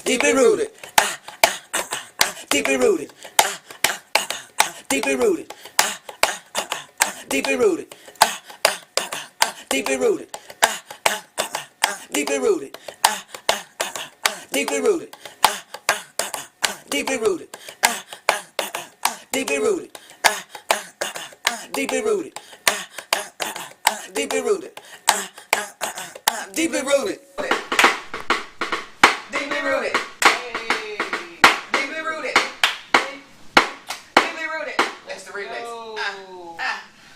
deeply rooted, deeply rooted, deeply rooted, deeply rooted, deeply rooted, deeply rooted, deeply rooted, deeply rooted, deeply rooted, deeply rooted, deeply rooted, deeply rooted, deeply rooted, deeply rooted, deeply rooted. That's the remix.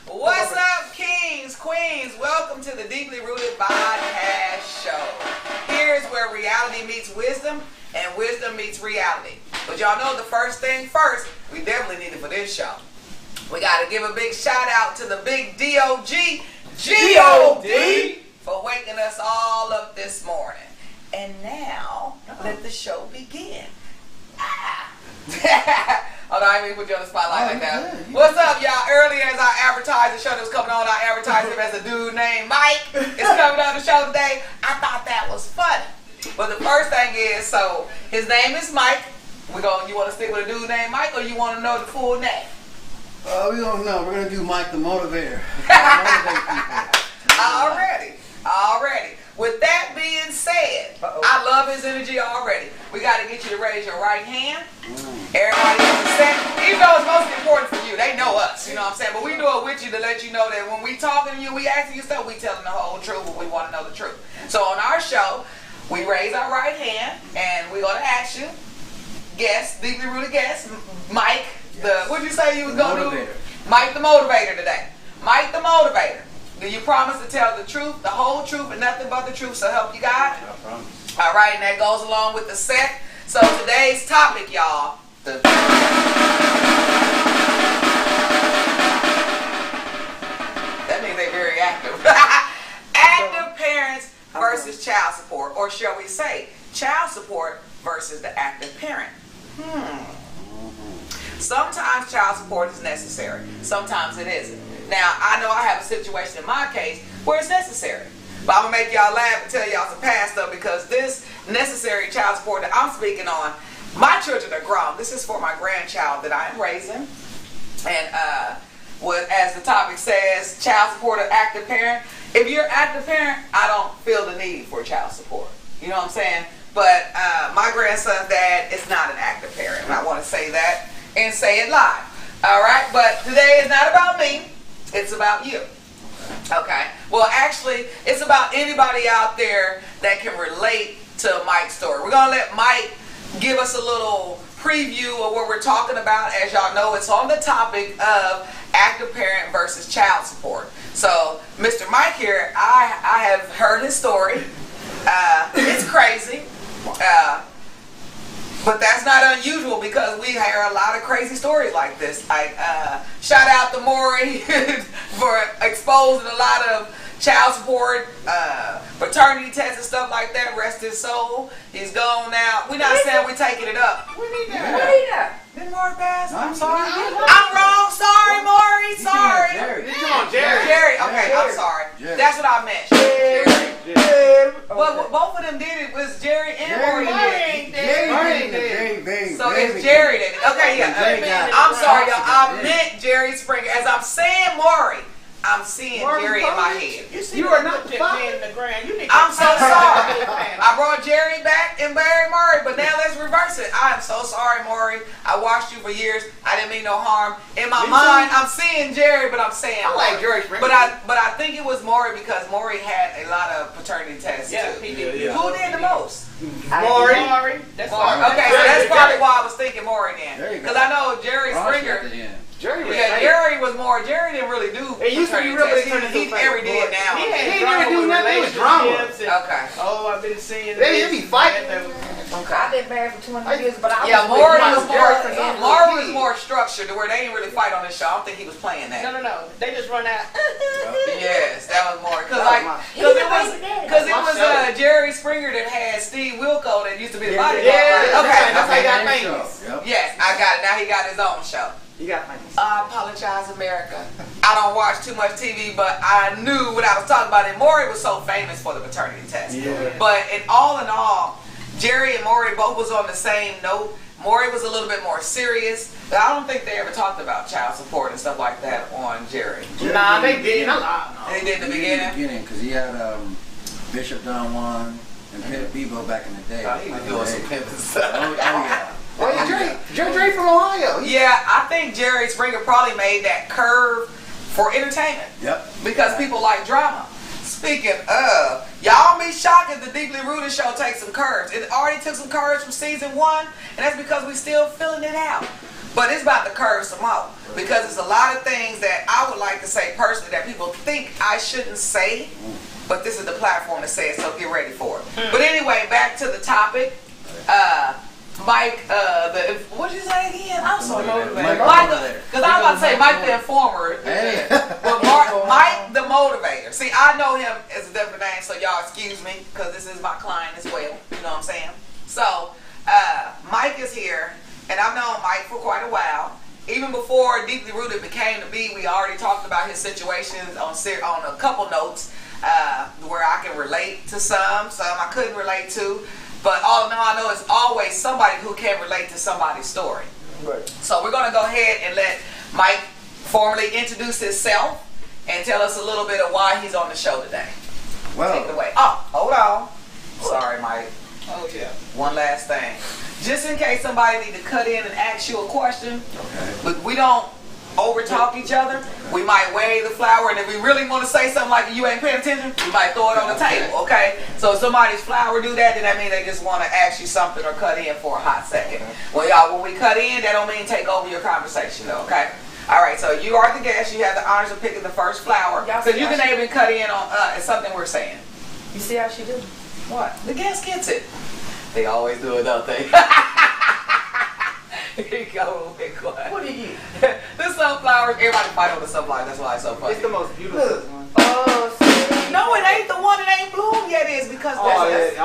What's up, kings, queens? Welcome to the Deeply Rooted Podcast Show. Here's where reality meets wisdom and wisdom meets reality. But y'all know the first thing first, we definitely need it for this show. We got to give a big shout out to the big D.O.G. G.O.D. for waking us all up this morning. And now, let the show begin. Hold on, I didn't put you on the spotlight like that. Yeah. What's up, y'all? Earlier, as I advertised the show that was coming on, I advertised him as a dude named Mike. It's coming on the show today. I thought that was funny. But the first thing is, so his name is Mike. You want to stick with a dude named Mike, or you want to know the full name? We don't know. We're gonna do Mike the Motivator. Already. With that being said, I love his energy already. We got to get you to raise your right hand. Everybody on the set, even though it's most important for you, they know us, you know what I'm saying? But we do it with you to let you know that when we talking to you, we asking you stuff, we telling the whole truth, but we want to know the truth. So on our show, we raise our right hand, and we're going to ask you, guest, deeply rooted guest, Mike, what'd you say you was going to do? Mike the Motivator today. Mike the Motivator. Do you promise to tell the truth, the whole truth, and nothing but the truth, so help you God? I promise. All right, and that goes along with the set. So today's topic, y'all. That means they're very active. Active parents versus child support, or shall we say, child support versus the active parent. Sometimes child support is necessary. Sometimes it isn't. Now, I know I have a situation in my case where it's necessary. But I'm going to make y'all laugh and tell y'all some past stuff, because this necessary child support that I'm speaking on, my children are grown. This is for my grandchild that I am raising. And as the topic says, child support or active parent. If you're active parent, I don't feel the need for child support. You know what I'm saying? But my grandson's dad is not an active parent. And I want to say that and say it live. All right? But today is not about me. It's about you. Okay. Well, actually, it's about anybody out there that can relate to Mike's story. We're going to let Mike give us a little preview of what we're talking about. As y'all know, it's on the topic of active parent versus child support. So, Mr. Mike here, I have heard his story. It's crazy. But that's not unusual, because we hear a lot of crazy stories like this. Shout out to Maury for exposing a lot of child support, paternity tests and stuff like that. Rest his soul. He's gone now. We're not saying we're taking it up. We need that. Didn't Maury pass? I'm sorry. I'm wrong. Sorry, Maury. Sorry. Jerry. Okay, I'm sorry. Jerry. That's what I meant. Jerry. But both of them did it. Was Jerry and Maury did it. So it's Jerry that did it. Okay, yeah. I'm sorry, y'all. I meant Jerry Springer. As I'm saying Maury, I'm seeing Jerry in my head. You are not the man in the grand. I'm so sorry. I brought Jerry back and buried Maury, but now let's reverse it. I am so sorry, Maury. I watched you for years. I didn't mean no harm. In my mind, I'm seeing Jerry, but I'm saying I like Jerry Springer. But I think it was Maury, because Maury had a lot of paternity tests too. He did. Yeah. Who did the most? Maury. That's Maury. Okay, so that's probably why I was thinking Maury then. Because I know Jerry Springer. Jerry was more. Jerry didn't really do. It used to be really. He never did now. He didn't do nothing. It was drama. Okay. Oh, I've been seeing. They be fighting. Okay. I've been married for 200 years, but I Maury was more structured, to where they didn't really fight on this show. I don't think he was playing that. No. They just run out. Yes, that was Maury. Because it was Jerry Springer that had Steve Wilco that used to be the bodyguard. Yeah. Okay. That's how he got famous. Yes, I got it. Now he got his own show. You got famous. I apologize, America. I don't watch too much TV, but I knew what I was talking about. And Maury was so famous for the paternity test. Yeah. But in all, Jerry and Maury both was on the same note. Maury was a little bit more serious. But I don't think they ever talked about child support and stuff like that on Jerry. Nah, they did. They did in the beginning? Because he had Bishop Don Juan and Pimp Bebo back in the day. He was doing some pimping stuff. Oh, yeah. Well, Jerry from Ohio. Yeah, I think Jerry Springer probably made that curve for entertainment. Yep. Because people like drama. Speaking of, y'all be shocked if the Deeply Rooted show takes some courage. It already took some courage from season 1, and that's because we still filling it out. But it's about to curve some more. Because there's a lot of things that I would like to say personally that people think I shouldn't say. But this is the platform to say it, so get ready for it. But anyway, back to the topic. Mike, what'd you say again? I'm so motivated. Because I was about to say Mike the Informer. Hey. But Mike the Motivator. See, I know him as a different name, so y'all excuse me, because this is my client as well. You know what I'm saying? So, Mike is here, and I've known Mike for quite a while. Even before Deeply Rooted became the Be, we already talked about his situations on a couple notes where I can relate to some I couldn't relate to. But all in all, I know it's always somebody who can relate to somebody's story. Right. So we're going to go ahead and let Mike formally introduce himself and tell us a little bit of why he's on the show today. Well, Take it away. Oh, hold on. Sorry, Mike. Oh, yeah. One last thing. Just in case somebody need to cut in and ask you a question, okay. but we don't over talk each other, we might wave the flower, and if we really want to say something like you ain't paying attention, we might throw it on the table, okay? So if somebody's flower do that, then that means they just want to ask you something or cut in for a hot second. Well, y'all, when we cut in, that don't mean take over your conversation, though, okay? All right, so you are the guest. You have the honors of picking the first flower. So you can even cut in on something we're saying. You see how she do? What? The guest gets it. They always do it, don't they? Here you go, big quiet. What do you get? The sunflowers, everybody fight on the sunflowers, that's why it's so funny. It's the most beautiful one. Oh, see. No, it ain't the one that ain't bloomed yet. It's because That one is. it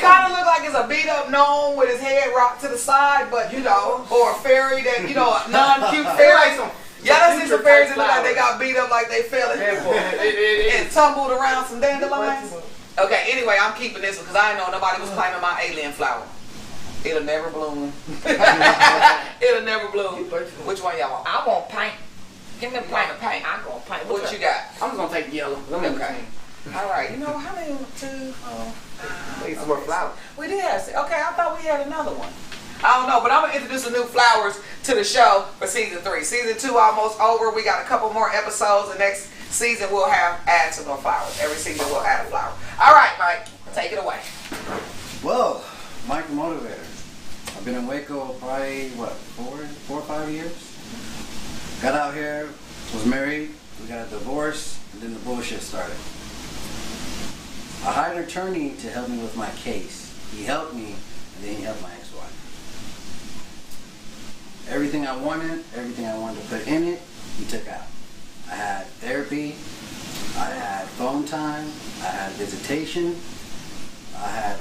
kind of look like it's a beat up gnome with his head rocked to the side, but you know, or a fairy that, you know, a non-cute fairy. Yeah, that's some fairies that look like they got beat up like they fell and tumbled around some dandelions. Okay, anyway, I'm keeping this one because I didn't know nobody was claiming my alien flower. It'll never bloom. It'll never bloom. Which one y'all want? I want paint. Give me a paint. Paint. I'm going to paint. What you got? I'm just going to take yellow. Okay. All right. You know how many? 2, Need some more flowers. We did have. Okay, I thought we had another one. I don't know, but I'm gonna introduce the new flowers to the show for season 3. Season 2 almost over. We got a couple more episodes. The next season we'll add some more flowers. Every season we'll add a flower. All right, Mike, take it away. Well, Mike the Motivator. I've been in Waco probably, 4 or 5 years. Got out here, was married, we got a divorce, and then the bullshit started. I hired an attorney to help me with my case. He helped me, and then he helped my ex-wife. Everything I wanted to put in it, he took out. I had therapy, I had phone time, I had visitation, I had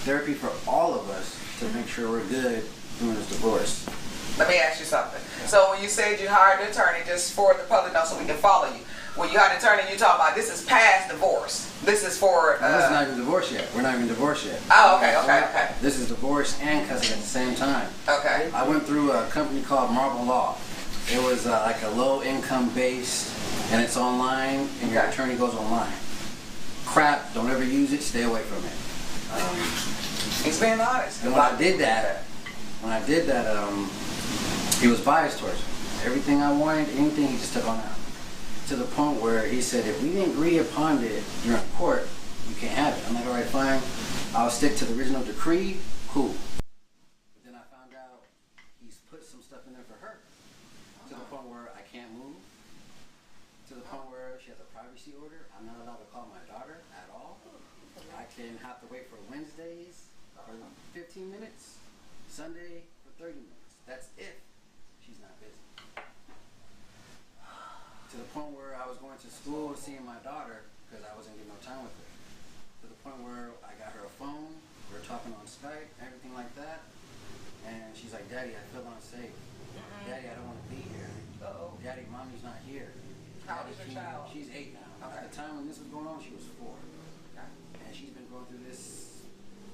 therapy for all of us to make sure we're good during this divorce. Let me ask you something. So when you said you hired an attorney, just for the public know so we can follow you, when you hired an attorney, you talking about this is past divorce. This is for... This is not even divorced yet. We're not even divorced yet. Oh, okay. This is divorce and custody at the same time. Okay. I went through a company called Marble Law. It was like a low income based, and it's online, and your attorney goes online. Crap, don't ever use it, stay away from it. He's being honest. And when I did that, he was biased towards me. Everything I wanted, anything, he just took on out. To the point where he said, if we didn't agree upon it during court, you can't have it. I'm like, all right, fine. I'll stick to the original decree. Cool. But then I found out he's put some stuff in there for her. To the point where I can't move. To the point where she has a privacy order. I'm not allowed to call my daughter at all. I can have to wait for Wednesdays for 15 minutes. Sunday for 30 minutes. That's if she's not busy. To the point where I was going to school and seeing my daughter because I wasn't getting no time with her. To the point where I got her a phone, we were talking on Skype, everything like that. And she's like, Daddy, I feel unsafe. Daddy, I don't want to be here. Uh-oh. Daddy, Mommy's not here. How old is your child? She's 8 now. Okay. At the time when this was going on, she was 4. Okay. going through this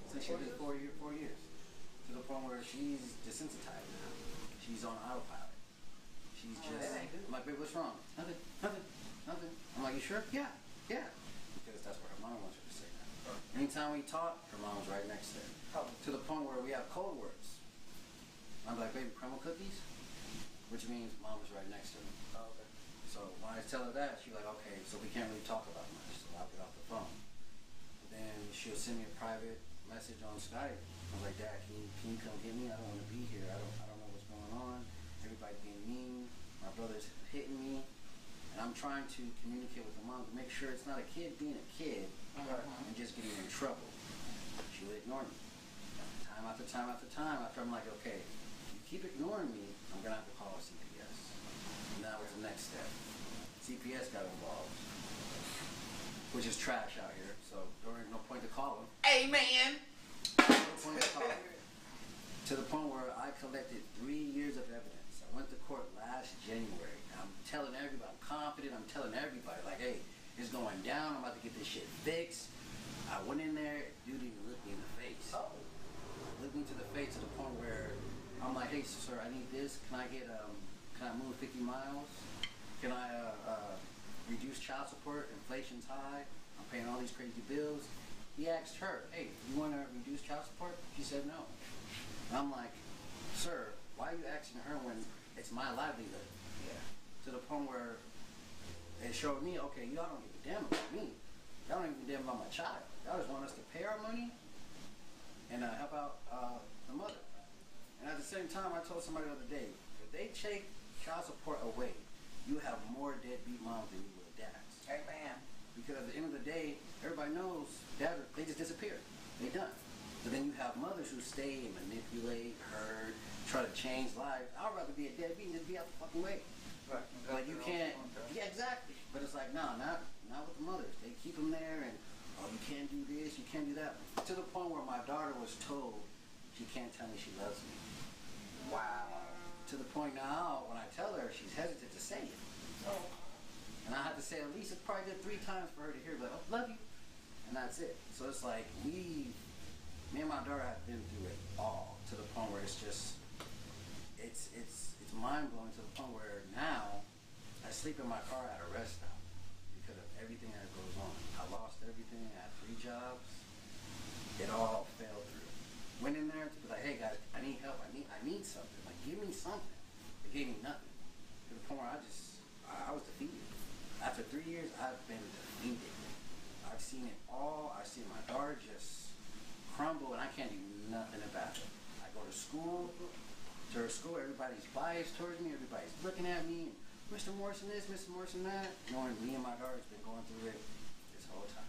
since she was 4 years. To the point where she's desensitized now. She's on autopilot. She's just, I'm like, babe, what's wrong? Nothing. I'm like, you sure? Yeah. Because that's what her mom wants her to say now. Anytime we talk, her mom's right next to her. To the point where we have code words. I'm like, baby, crumble cookies? Which means mom is right next to me. Okay. So when I tell her that, she's like, okay, so we can't really talk about much, so I'll get off the phone. Then she'll send me a private message on Skype. I was like, Dad, can you come get me? I don't want to be here. I don't know what's going on. Everybody's being mean. My brother's hitting me. And I'm trying to communicate with the mom to make sure it's not a kid being a kid and just getting in trouble. She would ignore me. Time after time after time, after I'm like, okay, if you keep ignoring me, I'm going to have to call CPS. And that was the next step. CPS got involved, which is trash out here, so there ain't no point to call them. Amen. No point to call them. To the point where I collected 3 years of evidence. I went to court last January. I'm telling everybody, I'm confident, I'm telling everybody, like, hey, it's going down, I'm about to get this shit fixed. I went in there, dude even looked me in the face. Looked me to the face to the point where I'm like, hey, sir, I need this. Can I move 50 miles? Can I reduce child support? Inflation's high. I'm paying all these crazy bills. He asked her, hey, you want to reduce child support? She said no. And I'm like, sir, why are you asking her when it's my livelihood? Yeah. To the point where it showed me, okay, y'all don't give a damn about me. Y'all don't give a damn about my child. Y'all just want us to pay our money and help out the mother. And at the same time, I told somebody the other day, if they take child support away, you have more deadbeat moms than you would dads. Amen. Because at the end of the day, everybody knows dads, they just disappear. They done. So then you have mothers who stay and manipulate, hurt, try to change lives. I'd rather be a deadbeat and just be out the fucking way. Right. But you can't. Yeah, exactly. But it's like, no, not with the mothers. They keep them there and, oh, you can't do this, you can't do that. To the point where my daughter was told she can't tell me she loves me. Wow. To the point now, when I tell her, she's hesitant to say it. And I have to say at least it's probably good 3 times for her to hear, like, oh, love you. And that's it. So it's like me and my daughter have been through it all to the point where it's just, it's mind-blowing to the point where now I sleep in my car at a rest stop because of everything that goes on. I lost everything. I had 3 jobs. It all fell through. Went in there to be like, hey, guys, I need help. I need something. Like, give me something. They gave me nothing. To the point where I was defeated. After 3 years, I've been defeated. I've seen it all. I've seen my daughter just crumble, and I can't do nothing about it. I go to school. To her school, everybody's biased towards me. Everybody's looking at me. Mr. Morrison this, Mr. Morrison that. Knowing me and my daughter's been going through it this whole time.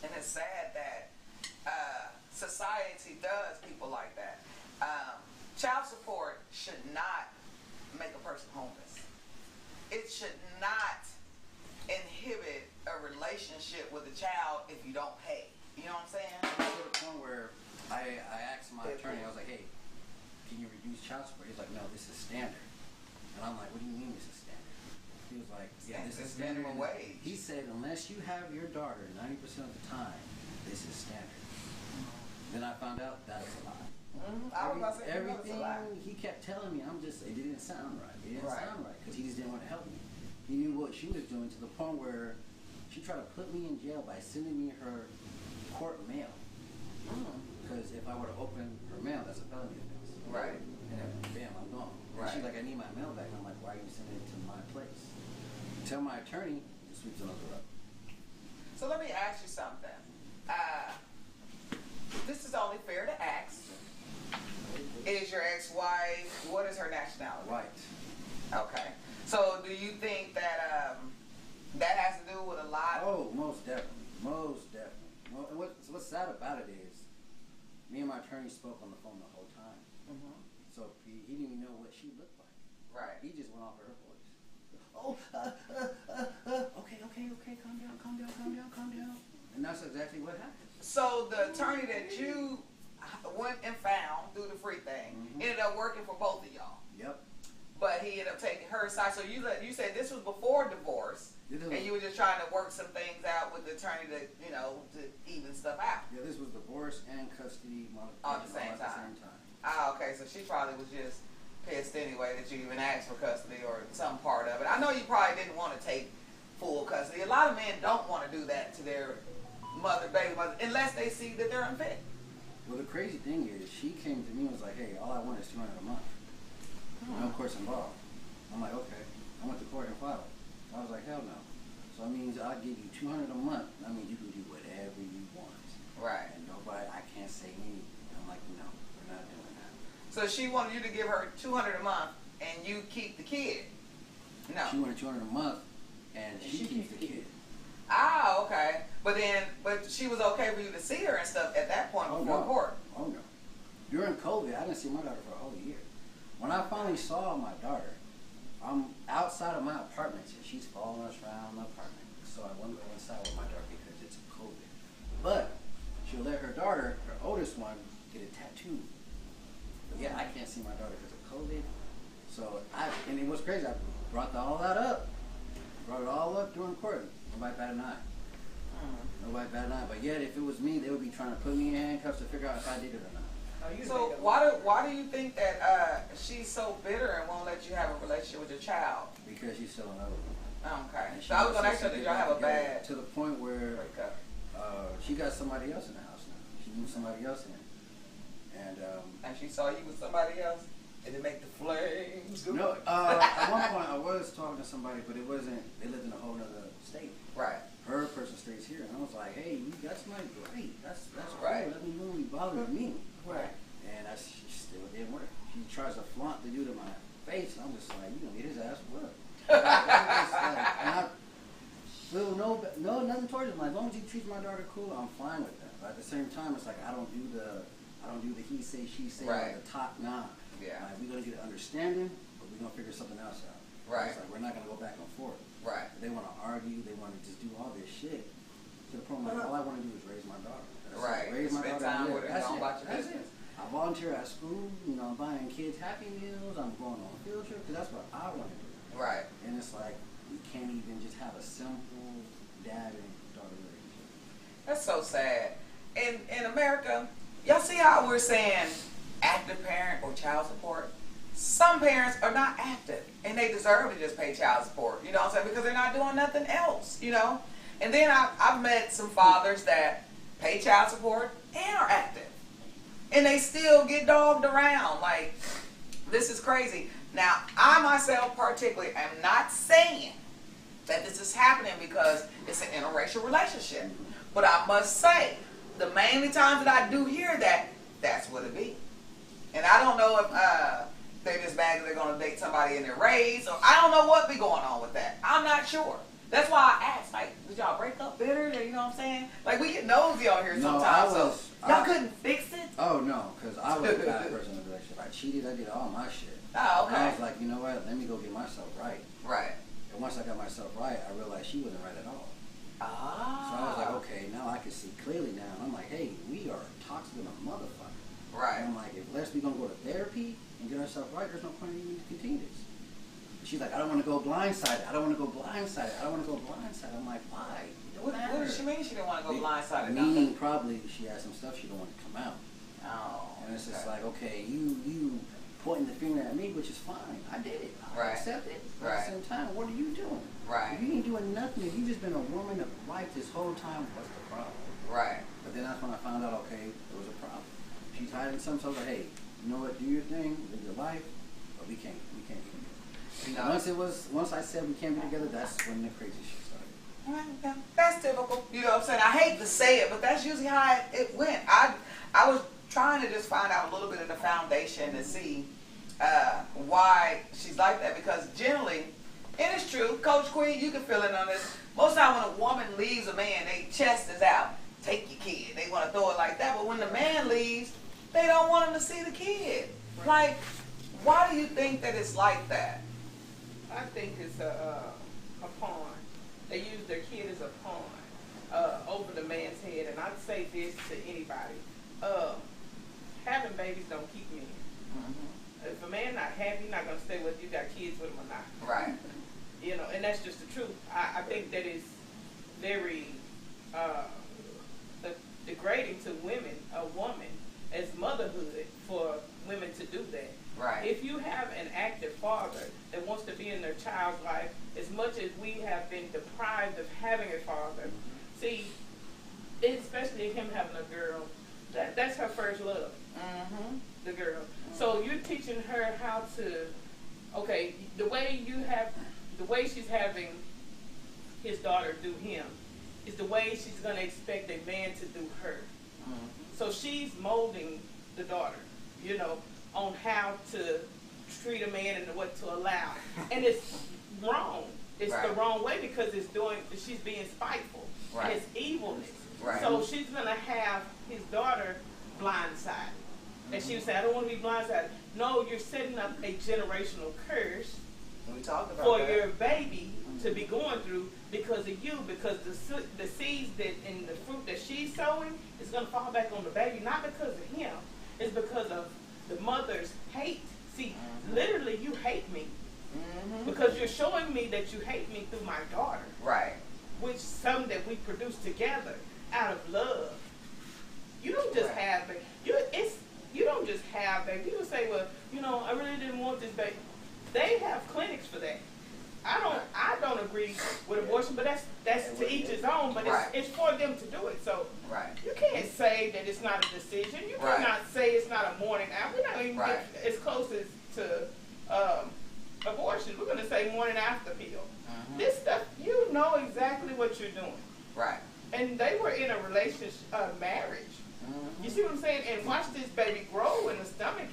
And it's sad that society does people like that. Child support should not make a person homeless. It should not inhibit a relationship with a child if you don't pay. You know what I'm saying? To the point where I asked my attorney, I was like, hey, can you reduce child support? He's like, no, this is standard. And I'm like, what do you mean this is standard? He was like, yeah, this is standard. Minimum wage. He said, unless you have your daughter 90% of the time, this is standard. Then I found out that was a lie. I was about to say, everything he kept telling me, it didn't sound right. It didn't sound right because he just didn't want to help me. He knew what she was doing to the point where she tried to put me in jail by sending me her court mail. Because if I were to open her mail, that's a felony offense. Right. And bam, I'm gone. Right. And she's like, I need my mail back. And I'm like, why are you sending it to my place? Tell my attorney, it sweeps another rug. So let me ask you something. This is only fair to ask. Is your ex-wife, what is her nationality? White. Okay. So do you think that that has to do with a lot? Oh, most definitely. Most definitely. Well, and what's sad about it is, me and my attorney spoke on the phone the whole time. So he didn't even know what she looked like. Right. He just went off her voice. Oh, okay, calm down. And that's exactly what happened. So the attorney that you went and found through the free thing ended up working for both of y'all. Yep. but he ended up taking her side. So you said this was before divorce, and you were just trying to work some things out with the attorney to even stuff out. Yeah, this was divorce and custody All at the same time. Ah, okay. So she probably was just pissed anyway that you even asked for custody or some part of it. I know you probably didn't want to take full custody. A lot of men don't want to do that to their baby mother, unless they see that they're unfit. Well, the crazy thing is, she came to me and was like, hey, all I want is $200 a month. No courts involved. I'm like, okay. I went to court and filed. So I was like, hell no. So that means I'll give you $200 a month. That means you can do whatever you want. Right. And I can't say anything. I'm like, no, we're not doing that. So she wanted you to give her $200 a month and you keep the kid. No. She wanted $200 a month and she keeps the kid. Ah, okay. But she was okay for you to see her and stuff at that point before court. Oh no. During COVID, I didn't see my daughter for a whole year. When I finally saw my daughter, I'm outside of my apartment and she's following us around the apartment. So I wouldn't go inside with my daughter because it's COVID. But she'll let her daughter, her oldest one, get a tattoo. But yeah, I can't see my daughter because of COVID. So and it was crazy. I brought all that up. Brought it all up during court. Nobody batted an eye. Nobody batted an eye. But yet, if it was me, they would be trying to put me in handcuffs to figure out if I did it or not. So why do you think that she's so bitter and won't let you have a relationship with your child? Because she's still in love with me. Okay. So I was going to ask her, did y'all have a bad to the point where breakup? She got somebody else in the house now. She moved somebody else in. And she saw you with somebody else? Did it make the flames go? No, at one point I was talking to somebody, but it wasn't, they lived in a whole other state. Right. Her person stays here, and I was like, hey, you got somebody great. That's right. Cool. Let me know when you bother me. Right. And she still didn't work. She tries to flaunt the dude in my face, and I'm just like, you gonna get his ass whooped. And I feel nothing towards him. Like, as long as he treats my daughter cool, I'm fine with that. But at the same time, it's like I don't do the he say, she say, right. or the talk nah. Yeah. Like, we're gonna get an understanding, but we're gonna figure something else out. Right. It's like we're not gonna go back and forth. Right. They want to argue. They want to just do all this shit. To the point where all I want to do is raise my daughter. Right. Raise my Spend daughter. time with her. That's it. That's it. I volunteer at school. You know, I'm buying kids Happy Meals. I'm going on field trips because that's what I want to do. Right. And it's like we can't even just have a simple dad and daughter relationship. That's so sad. In America, y'all see how we're saying active parent or child support? Some parents are not active and they deserve to just pay child support, you know what I'm saying? Because they're not doing nothing else, you know? And then I've met some fathers that pay child support and are active. And they still get dogged around. Like, this is crazy. Now, I myself particularly am not saying that this is happening because it's an interracial relationship. But I must say, the mainly times that I do hear that, that's what it be. And I don't know if they're just mad that they're going to date somebody in their race, or I don't know what be going on with that. I'm not sure. That's why I asked, like, did y'all break up bitter? You know what I'm saying? Like, we get nosy on here sometimes. Y'all couldn't fix it? Oh, no, because I was a bad person in the relationship. I cheated. I did all my shit. Oh, okay. And I was like, you know what? Let me go get myself right. Right. And once I got myself right, I realized she wasn't right at all. Ah. So I was like, okay, now I can see clearly now. I'm like, hey, we are toxic in a motherfucker. Right. And I'm like, if we're going to go to therapy and get ourselves right, there's no point in even continue this. She's like, I don't want to go blindsided. I don't want to go blindsided. I don't want to go blindsided. I'm like, why? What does she mean she didn't want to go blindsided? Meaning probably she had some stuff she don't want to come out. Oh. And it's just like, okay, you pointing the finger at me, which is fine. I did it. I accept it. But at the same time, what are you doing? Right. If you ain't doing nothing, if you just been a woman of life this whole time, what's the problem? Right. But then that's when I found out, okay, there was a problem. She's hiding something, so I was like, hey, you know what, do your thing, live your life, but we can't be together. Once I said we can't be together, that's when the crazy shit started. Yeah, that's typical. You know what I'm saying? I hate to say it, but that's usually how it went. I was trying to just find out a little bit of the foundation to see why she's like that, because generally, and it's true, Coach Queen, you can feel it on this. Most of the time when a woman leaves a man, their chest is out. Take your kid. They want to throw it like that. But when the man leaves, they don't want him to see the kid. Like, why do you think that it's like that? I think it's a pawn. They use their kid as a pawn over the man's head. And I'd say this to anybody. Having babies don't keep men. Mm-hmm. If a man not happy, not gonna stay with you. Got kids with him or not. Right. You know, and that's just the truth. I think that is very degrading to women, a woman, as motherhood for women to do that. Right. If you have an active father that wants to be in their child's life, as much as we have been deprived of having a father, see, especially him having a girl, that's her first love, the girl. So you're teaching her how to, okay, the way she's having his daughter do him is the way she's going to expect a man to do her. So she's molding the daughter, you know, on how to treat a man and what to allow. And it's wrong. It's the wrong way because she's being spiteful. Right. And it's evilness. Right. So she's going to have his daughter blindsided. And she would say, I don't want to be blindsided. No, you're setting up a generational curse We talked about for that. your baby to be going through because of you, because the seeds that and the fruit that she's sowing is going to fall back on the baby, not because of him. It's because of the mother's hate. See, literally, you hate me because you're showing me that you hate me through my daughter, Right. which is something that we produce together out of love. You don't just have baby. You don't just have baby. People say, well, you know, I really didn't want this baby. They have clinics for that. I don't agree with abortion, but that's to each his own. But it's for them to do it. So you can't say that it's not a decision. You cannot say it's not a morning after. We're not even get as close as to abortion. We're going to say morning after pill. This stuff, you know exactly what you're doing. Right. And they were in a relationship, marriage. You see what I'm saying? And watch this baby grow in the stomach.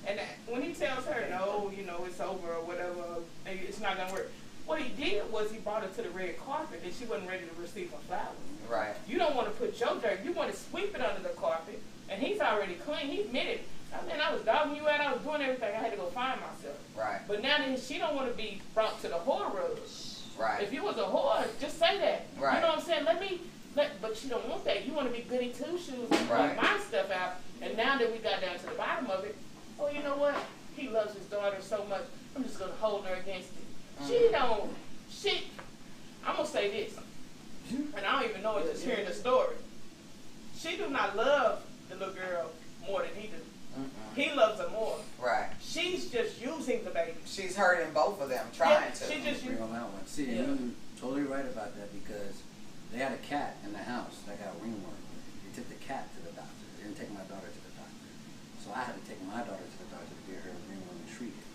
And when he tells her, no, you know, it's over or whatever, and it's not going to work. What he did was he brought her to the red carpet and she wasn't ready to receive her flowers. Right. You don't want to put your dirt. You want to sweep it under the carpet. And he's already clean. He admitted, I was dogging you out. I was doing everything. I had to go find myself. Right. But now that she don't want to be brought to the whore road. Right. If you was a whore, just say that. Right. You know what I'm saying? But you don't want that. You want to be goody two-shoes and Right. pull my stuff out. And now that we got down to the bottom of it, oh, you know what? He loves his daughter so much, I'm just going to hold her against it. I'm going to say this, and I don't even know it, just hearing the story. She do not love the little girl more than he do. He loves her more. Right. She's just using the baby. She's hurting both of them, trying to. She just Agree on that one. See, and you're totally right about that because they had a cat in the house that got ringworm. They took the cat to the doctor. They didn't take my daughter to the doctor. So I had to take my daughter to the doctor to get her ringworm treated.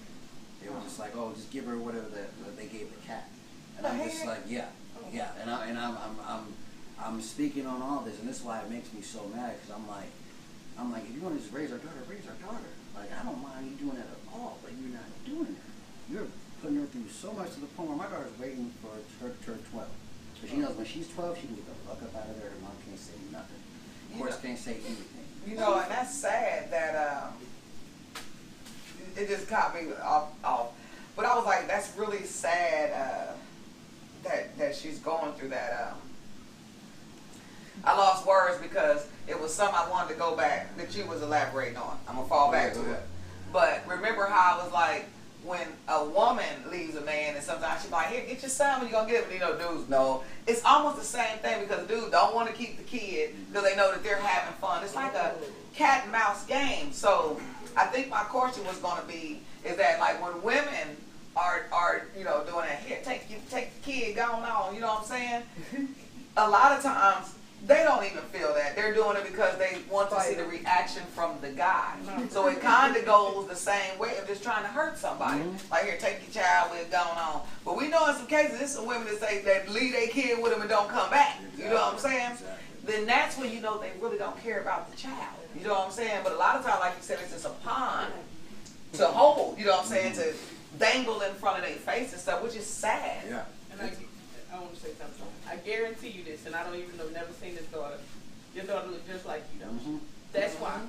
They were just like, oh, just give her whatever they gave the cat. And I'm just like, yeah. And I'm speaking on all this, and this is why it makes me so mad because I'm like, if you want to just raise our daughter, raise our daughter. Like, I don't mind you doing that at all, but you're not doing it. You're putting her through so much to the point where my daughter's waiting for her to turn 12. So she knows when she's 12, she can get the fuck up out of there. Her mom can't say nothing. Of course, can't say anything. You know, and that's sad that it just caught me off. But I was like, that's really sad that she's going through that. I lost words because it was something I wanted to go back that you was elaborating on. I'm gonna fall back to it. But remember how I was like, when a woman leaves a man and sometimes she's like, here, get your son when you gonna get him. You know, dudes know. It's almost the same thing because the dudes don't want to keep the kid because they know that they're having fun. It's like a cat and mouse game. So I think my question was gonna be, is that like when women are you know, doing that, here, take the kid, going on, you know what I'm saying? A lot of times, they don't even feel that. They're doing it because they want to see the reaction from the guy. So it kind of goes the same way of just trying to hurt somebody. Like, here, take your child, we're going on. But we know in some cases, there's some women that say that leave their kid with them and don't come back. You know what I'm saying? Then that's when you know they really don't care about the child. You know what I'm saying? But a lot of times, like you said, it's just a pond to hold, you know what I'm saying, to dangle in front of their face and stuff, which is sad. Yeah. And I want to say something. I guarantee you this, and I don't even know, never seen this daughter. Your daughter looks just like you, don't she? That's why.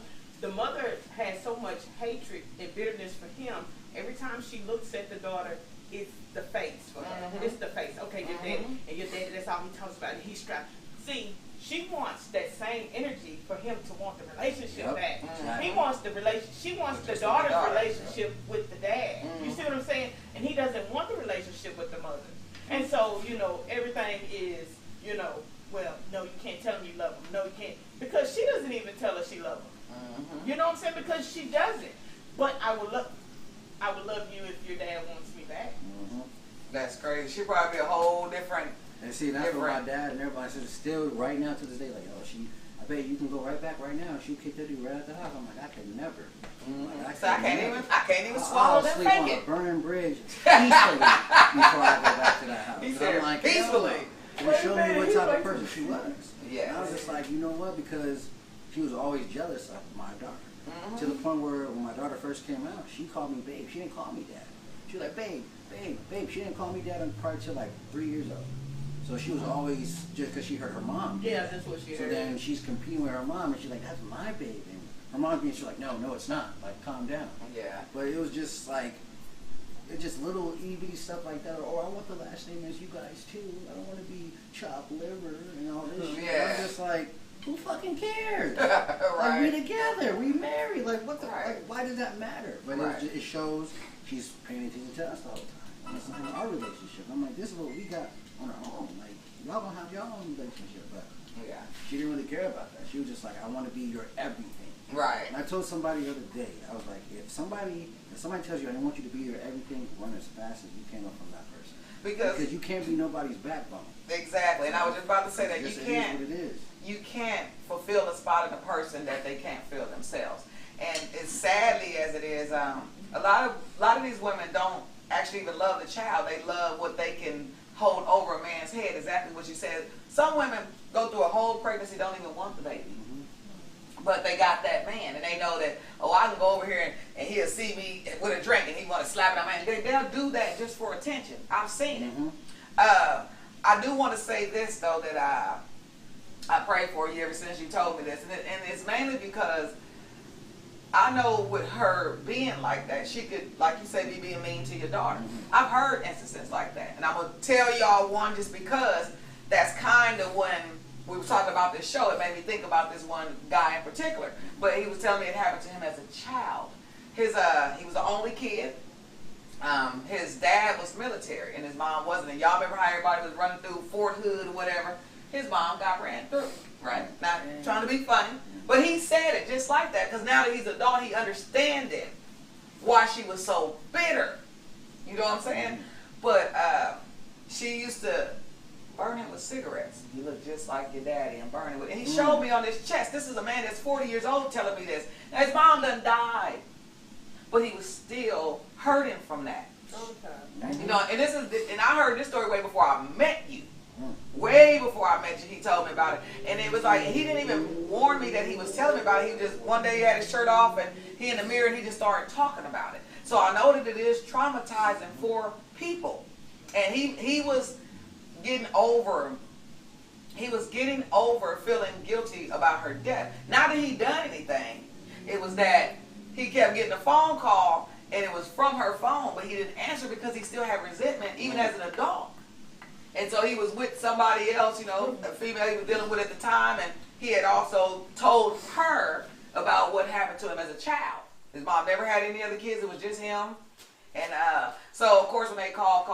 The mother has so much hatred and bitterness for him. Every time she looks at the daughter, it's the face for her. It's the face. Okay, your daddy, and your daddy, that's all he talks about. And he's strapped. See, she wants that same energy for him to want the relationship Yep. back. Exactly. He wants the relation. She wants the daughter's relationship with the dad. You see what I'm saying? And he doesn't want the relationship with the mother. And so, you know, everything is, you know, well, no, you can't tell him you love him. No, you can't, because she doesn't even tell her she loves him. You know what I'm saying? Because she doesn't. But I would love you if your dad wants me back. That's crazy. She'd probably be a whole different. And see, that's what my dad and everybody says still right now to this day, like, oh, I bet you can go right back right now and she'll kick that dude right out the house. I'm like, I could never. Like, I can't even swallow that sleep on a bacon. burning bridge peacefully before I go back to that house. He 'Cause said I'm like, peacefully. It showed me what type of person she was. Yeah. And I was just like, you know what? Because she was always jealous of my daughter. To the point where when my daughter first came out, she called me babe. She didn't call me dad. She was like, babe. She didn't call me dad probably till like 3 years old. So she was always, just because she heard her mom. Yeah, that's what she So heard. then she's competing with her mom, and she's like, that's my baby. And her mom's being, she's like, no, it's not. Like, calm down. Yeah. But it was just like, it's just little EV stuff like that. Or, I want the last name as you guys too. I don't want to be chopped liver and all this shit. Yeah. I'm just like, who fucking cares? Right. Like, we together, we married. Like, what the? Right. Like, why does that matter? But Right. it shows she's paying attention to us all the time. And it's like our relationship. I'm like, this is what we got on our own. Like, y'all gonna have your own relationship, but Yeah. she didn't really care about that. She was just like, I want to be your everything. Right. And I told somebody the other day, I was like, if somebody tells you I want you to be your everything, run as fast as you can from that person. Because you can't be nobody's backbone. Exactly. And I was just about to say that It you is can't. what it is. You can't fulfill the spot in a person that they can't fill themselves. And as sadly as it is, a lot of these women don't actually even love the child. They love what they can hold over a man's head. Exactly what you said. Some women go through a whole pregnancy, don't even want the baby. But they got that man, and they know that, oh, I can go over here and he'll see me with a drink and he want to slap it on my hand. They'll do that just for attention. I've seen it. I do want to say this, though, that I prayed for you ever since you told me this. And it's mainly because I know with her being like that, she could, like you say, be being mean to your daughter. I've heard instances like that. And I'm going to tell y'all one just because that's kind of when we were talking about this show. It made me think about this one guy in particular. But he was telling me it happened to him as a child. He was the only kid. His dad was military and his mom wasn't. And y'all remember how everybody was running through Fort Hood or whatever? His mom got ran through, right? Not trying to be funny. But he said it just like that because now that he's an adult, he understands it. Why she was so bitter. You know what I'm saying? But she used to burn him with cigarettes. He looked just like your daddy and burn it with. And he showed me on his chest. This is a man that's 40 years old telling me this. Now his mom done died. But he was still hurting from that. You know, and I heard this story way before I met you. Way before I met you, he told me about it. And it was like, he didn't even warn me that he was telling me about it. He just, one day he had his shirt off and he in the mirror and he just started talking about it. So I know that it is traumatizing for people. And he was getting over feeling guilty about her death. Not that he done anything. It was that he kept getting a phone call and it was from her phone, but he didn't answer because he still had resentment even as an adult. And so he was with somebody else, you know, a female he was dealing with at the time, and he had also told her about what happened to him as a child. His mom never had any other kids, it was just him. And so, of course, when they called,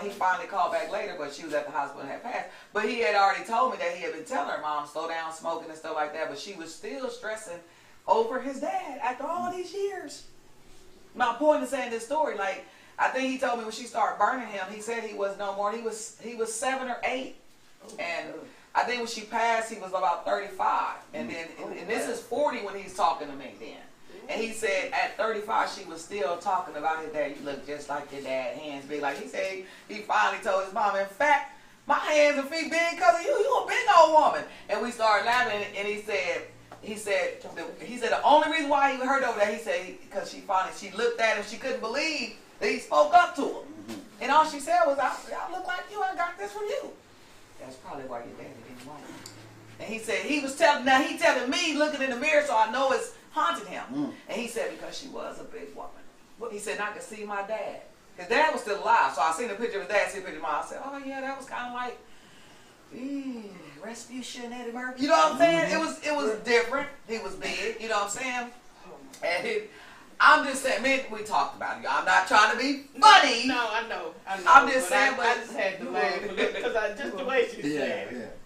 he finally called back later, but she was at the hospital and had passed. But he had already told me that he had been telling her mom, slow down smoking and stuff like that, but she was still stressing over his dad after all these years. My point is saying this story, like, I think he told me when she started burning him, he said he was no more. He was 7 or 8. And I think when she passed, he was about 35. And then, and this is 40 when he's talking to me then. And he said at 35, she was still talking about his dad. You look just like your dad, hands big. Like he said, he finally told his mom, in fact, my hands and feet big because of you. You a big old woman. And we started laughing, and he said the only reason why he heard over that, he said, because she looked at him, she couldn't believe that he spoke up to her. And all she said was, I look like you, I got this from you. That's probably why your daddy didn't like you. And he said, he telling me, looking in the mirror, so I know it's haunted him. And he said, because she was a big woman. He said, and I could see my dad. His dad was still alive, so I seen a picture of his dad, see a picture of mom. I said, oh yeah, that was kind of like, Respucia Eddie Murphy. You know what I'm saying? It was different. He was big. You know what I'm saying? And I'm just saying, man, we talked about it. I'm not trying to be funny. No, I know. I'm just saying, I just had to laugh because just the way she said it.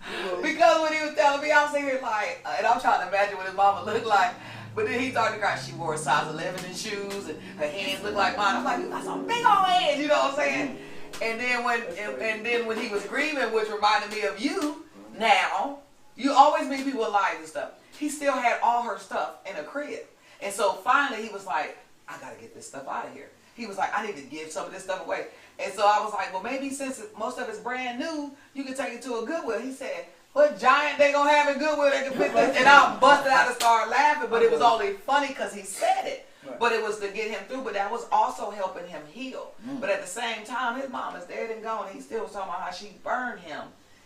Because when he was telling me, I'm sitting here like, and I'm trying to imagine what his mama looked like. But then he started to cry. She wore a size 11 in shoes, and her hands looked like mine. I'm like, you got some big old hands, you know what I'm saying? And then when he was grieving, which reminded me of you. Now, you always meet people with lies and stuff. He still had all her stuff in a crib. And so finally he was like, I gotta get this stuff out of here. He was like, I need to give some of this stuff away. And so I was like, well, maybe since most of it's brand new, you can take it to a Goodwill. He said, what giant they gonna have in Goodwill that can fit this? And I busted out and started laughing, but it was only funny because he said it. But it was to get him through, but that was also helping him heal. But at the same time, his mom is dead and gone. He still was talking about how she burned him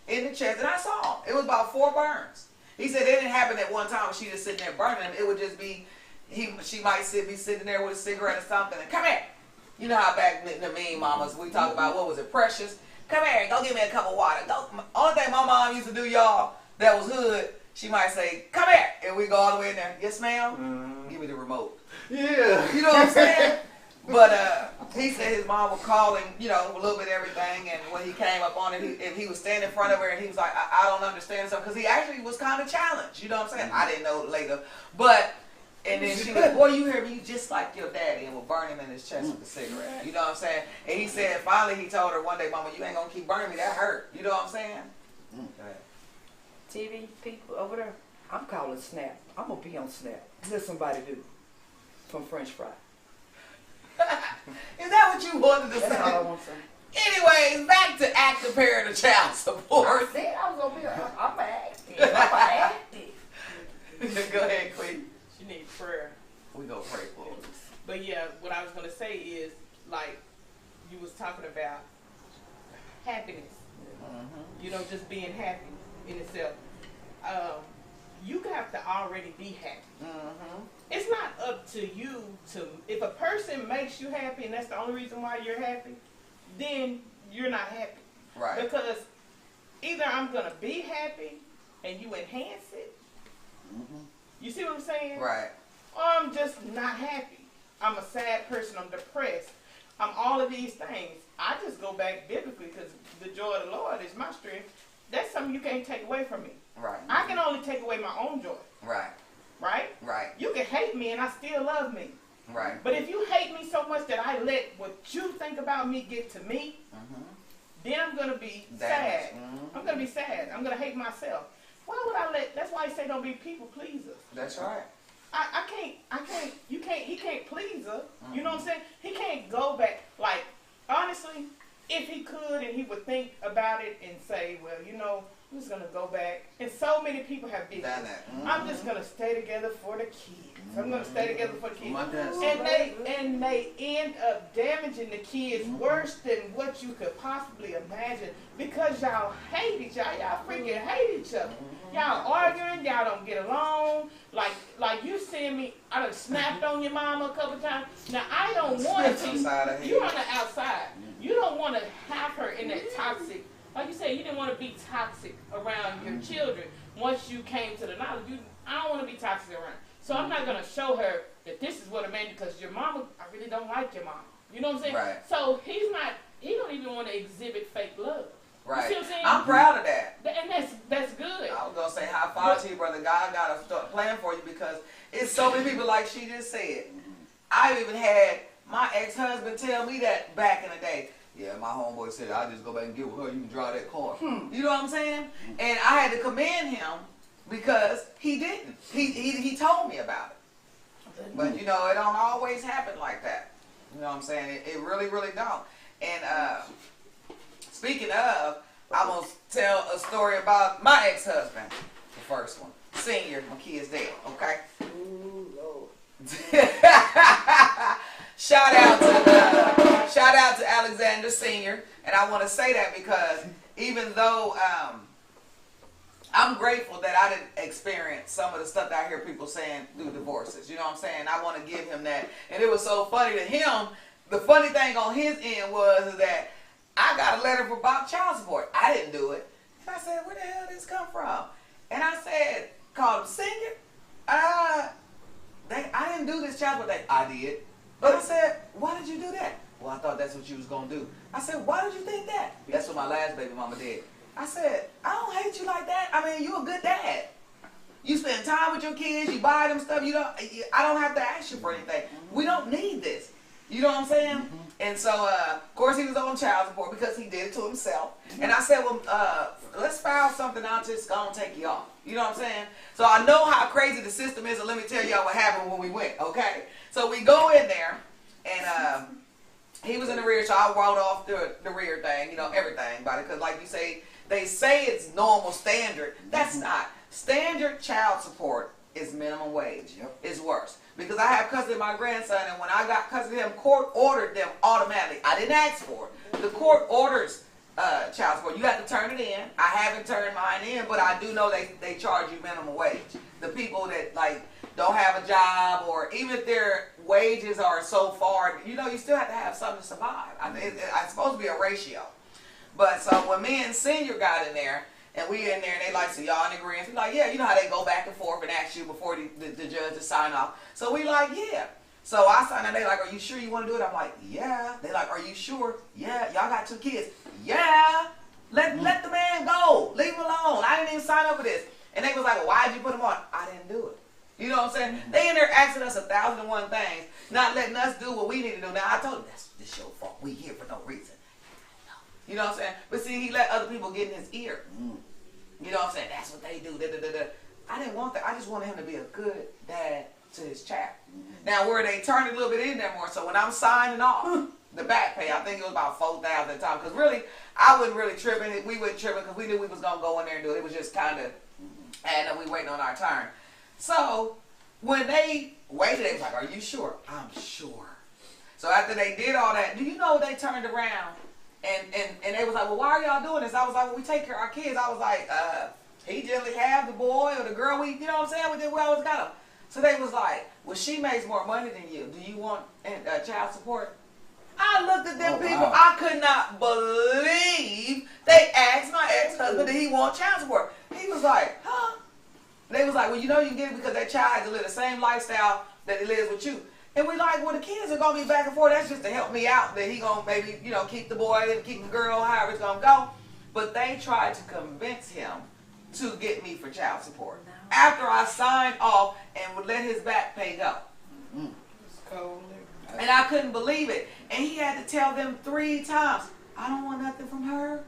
in the chest. And I saw him. It was about 4 burns. He said it didn't happen at one time when she just sitting there burning him. It would just be, she might be sitting there with a cigarette or something and come here. You know how back in the mean mamas, we talk about, what was it, Precious? Come here, go give me a cup of water. Only thing my mom used to do, y'all, that was hood, she might say, come here. And we go all the way in there. Yes, ma'am. Give me the remote. Yeah. You know what I'm saying? But he said his mom was calling, you know, a little bit of everything. And when he came up on it, he was standing in front of her and he was like, I don't understand something. Because he actually was kind of challenged. You know what I'm saying? I didn't know later. But, and then she was, boy, you hear me just like your daddy, and would burn him in his chest with a cigarette. You know what I'm saying? And he said, finally he told her one day, Mama, you ain't going to keep burning me. That hurt. You know what I'm saying? TV people over there, I'm calling Snap. I'm going to be on Snap. Let somebody do from French fry. Is that what you wanted to That's all I say? want to say. Anyways, back to active parent and child support. I said I was going to be, I'm active. I'm active. Go ahead, Queen. She needs prayer. We gonna pray for her. But yeah, what I was gonna say is, like, you was talking about happiness. You know, just being happy in itself. You have to already be happy. It's not up to you to, if a person makes you happy and that's the only reason why you're happy, then you're not happy. Right. Because either I'm gonna be happy and you enhance it. You see what I'm saying? Right. Or I'm just not happy. I'm a sad person. I'm depressed. I'm all of these things. I just go back biblically because the joy of the Lord is my strength. That's something you can't take away from me. Right. I can only take away my own joy. Right. Right? Right. You can hate me and I still love me. Right. But if you hate me so much that I let what you think about me get to me, then I'm going to be sad. I'm going to be sad. I'm going to hate myself. Why would I let, that's why I say don't be people pleasers. That's right. He can't please her. You know what I'm saying? He can't go back. Like, honestly, if he could and he would think about it and say, well, you know, I'm just going to go back. And so many people have done that. I'm just going to stay together for the kids. I'm going to stay together for the kids. And they end up damaging the kids worse than what you could possibly imagine because y'all hate each other. Y'all freaking hate each other. Y'all arguing. Y'all don't get along. Like you seeing me, I done snapped on your mama a couple times. Now, I don't want to be, you're on the outside. You don't want to have her in that toxic, like you said, you didn't want to be toxic around your children once you came to the knowledge. I don't want to be toxic around. So I'm not going to show her that this is what a man, because your mama, I really don't like your mama. You know what I'm saying? Right. So he don't even want to exhibit fake love. Right. You see what I'm saying? I'm proud of that. And that's good. I was going to say high five to you, brother. God got a plan for you because it's so many people like she just said. I've even had my ex-husband tell me that back in the day. Yeah, my homeboy said, I'll just go back and get with her. You can drive that car. You know what I'm saying? And I had to commend him because he didn't. He told me about it. But, you know, it don't always happen like that. You know what I'm saying? It really, really don't. And speaking of, I'm going to tell a story about my ex-husband. The first one. Senior, my kid's dead, okay? Ooh, Lord. Shout out to Alexander Senior, and I want to say that because even though I'm grateful that I didn't experience some of the stuff that I hear people saying through divorces, you know what I'm saying? I want to give him that, and it was so funny to him. The funny thing on his end was that I got a letter about child support. I didn't do it. And I said, where the hell did this come from? And I said, called him senior. I didn't do this child support thing. I did. But I said, why did you do that? Well, I thought that's what you was going to do. I said, why did you think that? That's what my last baby mama did. I said, I don't hate you like that. I mean, you a good dad. You spend time with your kids. You buy them stuff. I don't have to ask you for anything. We don't need this. You know what I'm saying? Mm-hmm. And so, of course, he was on child support because he did it to himself. Mm-hmm. And I said, well, let's file something out just going to take you off. You know what I'm saying? So I know how crazy the system is, and let me tell y'all what happened when we went, okay? So we go in there, and he was in the rear, so I wrote off the rear thing, everything about it. Because like you say, they say it's normal standard. That's not. Standard child support is minimum wage. Yep. It's worse. Because I have custody of my grandson, and when I got custody of him, court ordered them automatically. I didn't ask for it. The court orders child support. You have to turn it in. I haven't turned mine in, but I do know they charge you minimum wage. The people that don't have a job, or even if their wages are so far, you still have to have something to survive. It's supposed to be a ratio. But so when me and Senior got in there, and we in there, and they so y'all in agreement. We yeah, you know how they go back and forth and ask you before the judge to sign off. So we yeah. So I signed, and they are you sure you want to do it? I'm yeah. They are you sure? Yeah. Y'all got 2 kids. Yeah. Let the man go. Leave him alone. I didn't even sign up for this. And they was well, why'd you put him on? I didn't do it. You know what I'm saying? They in there asking us 1,001 things, not letting us do what we need to do. Now I told them this your fault. We here for no reason. You know what I'm saying? But see, he let other people get in his ear. You know what I'm saying? That's what they do. I didn't want that. I just wanted him to be a good dad to his child. Now, where they turned a little bit in there more, so when I'm signing off the back pay, I think it was about $4,000 at the time. Because really, I wasn't really tripping. We weren't tripping because we knew we was going to go in there and do it. It was just kind of, and we waiting on our turn. So when they waited, they was are you sure? I'm sure. So after they did all that, do you know they turned around? And they was well, why are y'all doing this? I was well, we take care of our kids. I was he generally have the boy or the girl. We, you know what I'm saying? We always got them. So they was well, she makes more money than you. Do you want child support? I looked at them people. Wow. I could not believe they asked my ex-husband did he want child support. He was huh? They was well, you can get it because that child has to live the same lifestyle that he lives with you. And we well, the kids are going to be back and forth. That's just to help me out. That he going to maybe, keep the boy and keep the girl, however it's going to go. But they tried to convince him to get me for child support. No. After I signed off and would let his back pay go. It's cold. And I couldn't believe it. And he had to tell them 3 times, I don't want nothing from her.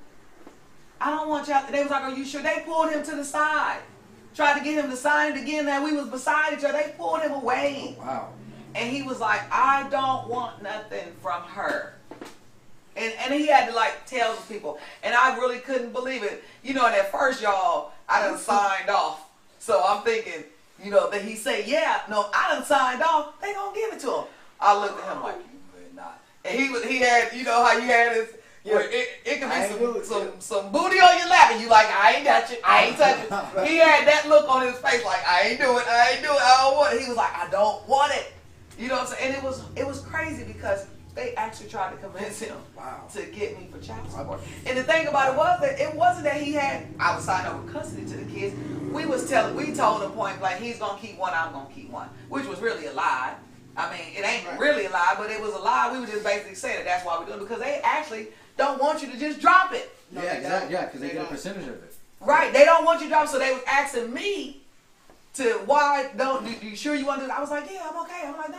I don't want y'all. They was are you sure? They pulled him to the side. Tried to get him to sign it again. That we was beside each other. They pulled him away. Oh, wow. And he was I don't want nothing from her. And he had to tell the people. And I really couldn't believe it. And at first, y'all, I done signed off. So I'm thinking, that he say, yeah, no, I done signed off. They gonna give it to him. I looked at him you would not. And he had, how you had his, where it could be some booty on your lap, and you I ain't touching, I ain't touching. He had that look on his face I ain't doing it, I don't want it. He was I don't want it. You know what I'm saying? And it was crazy because they actually tried to convince him to get me for child support. And the thing about it was that it wasn't that I was signing over custody to the kids. We told him point blank, he's gonna keep one, I'm gonna keep one, which was really a lie. I mean, it ain't really a lie, but it was a lie. We were just basically saying that's why we're doing it, because they actually don't want you to just drop it. No, yeah, exactly. Yeah, because they get a percentage of it. Right. They don't want you to drop it, so they was asking me you sure you want to do it? I was yeah, I'm okay. I'm no,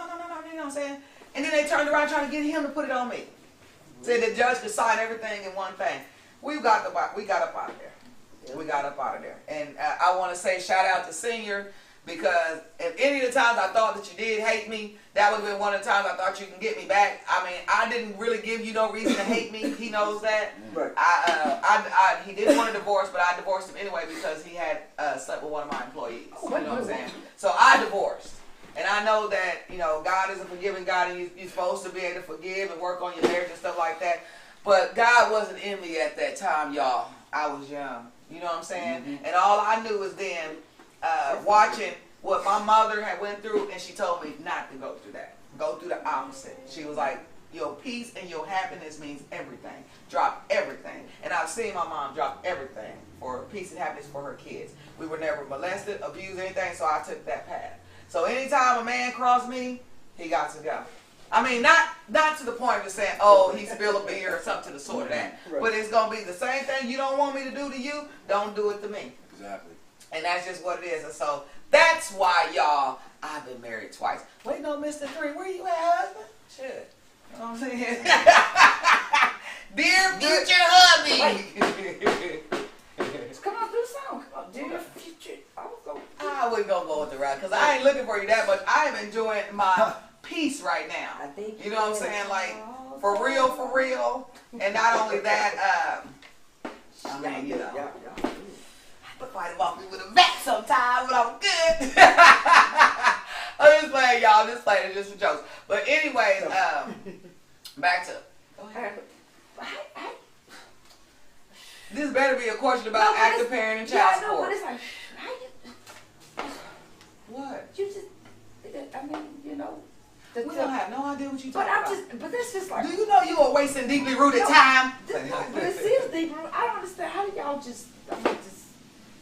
you know what I'm saying? And then they turned around trying to get him to put it on me. Said the judge could sign everything in one thing. We got up out of there. We got up out of there. And I want to say shout out to Senior, because if any of the times I thought that you did hate me, that would have been one of the times I thought you can get me back. I mean, I didn't really give you no reason to hate me. He knows that. Right. He didn't want a divorce, but I divorced him anyway because he had slept with one of my employees. You know what I'm saying? So I divorced. And I know that, God is a forgiving God, and you're supposed to be able to forgive and work on your marriage and stuff like that. But God wasn't in me at that time, y'all. I was young. You know what I'm saying? Mm-hmm. And all I knew was then watching what my mother had went through, and she told me not to go through that. Go through the opposite. She was Your peace and your happiness means everything. Drop everything. And I've seen my mom drop everything for peace and happiness for her kids. We were never molested, abused, anything, so I took that path. So anytime a man crossed me, he got to go. I mean, not to the point of just saying, oh, he spilled a beer or something to the sort of that. Right. But it's going to be the same thing you don't want me to do to you, don't do it to me. Exactly. And that's just what it is. And so that's why, y'all, I've been married twice. Wait, no, Mr. 3, where you at, husband? Shit. You know what I'm saying? Dear future hubby. Come on, do the song. Come on, dear future. I wouldn't go with the rap because I ain't looking for you that much. I am enjoying my peace right now. I think you know what I'm saying? Like, for real. And not only that, I mean, you know. Yeah. I fight off me with a bat sometime, but I'm good. I'm just playing, y'all. Just playing. It's just for jokes. But anyways, back to. Go ahead. This better be a question about active parent and child support. But it's like, how you? What? You just, I mean, you know. We don't have no idea what you're talking about. But that's just like. Do you know you are wasting deeply rooted time? But it is deep. I don't understand. How do y'all just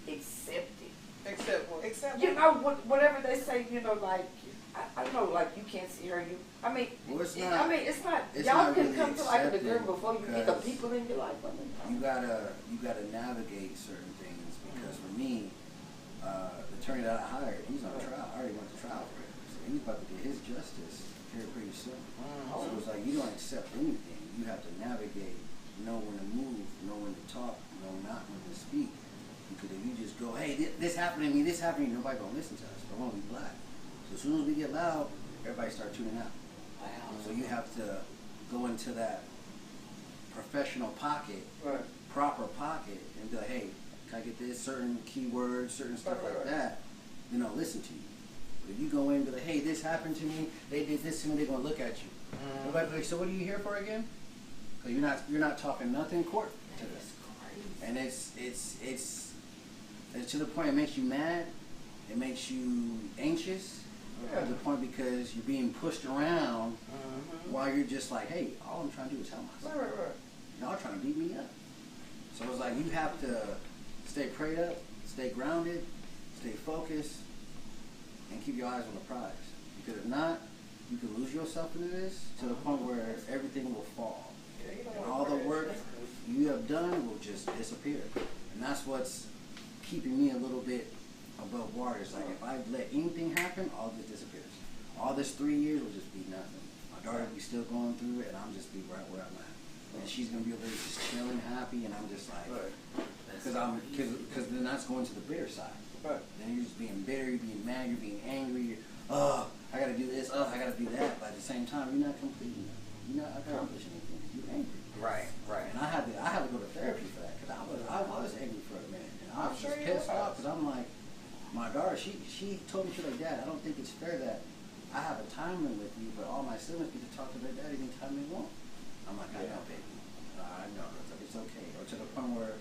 accept it? Accept what? Accept You know, whatever they say, you know, like, I don't know, like, you can't see her. I mean, Well, it's I mean, it's not. it's Y'all not can really come to like an accepting agreement before you get the because people in your life. You gotta navigate certain things because for me, the attorney that I hired, he's on trial. I already went to trial for him, so he's about to get his justice here pretty soon. So it's like you don't accept anything. You have to navigate, know when to move, know when to talk, know not when to speak. Because if you just go, hey, this happened to me, this happened to me, nobody gonna listen to us. We're gonna be black. So as soon as we get loud, everybody start tuning out. Wow. So you have to go into that professional pocket, Right. proper pocket, and be like, hey, can I get this? Certain keywords, certain stuff like that. Then I'll listen to you. But if you go in and be like, hey, this happened to me, they did this to me, they're gonna look at you. Everybody be like, so what are you here for again? Because you're not talking nothing in court to this. And it's to the point it makes you mad, it makes you anxious. To the point because you're being pushed around while you're just like, hey, all I'm trying to do is help myself. Y'all trying to beat me up. So it's like you have to stay prayed up, stay grounded, stay focused, and keep your eyes on the prize. Because if not, you can lose yourself into this to the point where everything will fall. And all the work you have done will just disappear. And that's what's keeping me a little bit above water. It's like if I let anything happen, all this disappears. All this 3 years will just be nothing. My daughter will be still going through it, and I'm just be right where I'm at. And she's gonna be over there just chilling, happy, and I'm just like, because then that's going to the bitter side. Right. Then you're just being bitter, you're being mad, you're being angry. I gotta do this. I gotta do that. But at the same time, you're not completing it. You're not accomplishing anything. You're angry. Right. And I had to go to therapy for that because I was angry for a minute, and I was just pissed off because I'm like. My daughter, she told me, she's like, Dad, I don't think it's fair that I have a time limit with you, but all my siblings get to talk to their dad anytime they want. I'm like, I know, baby. I know. It's okay. Or to the point where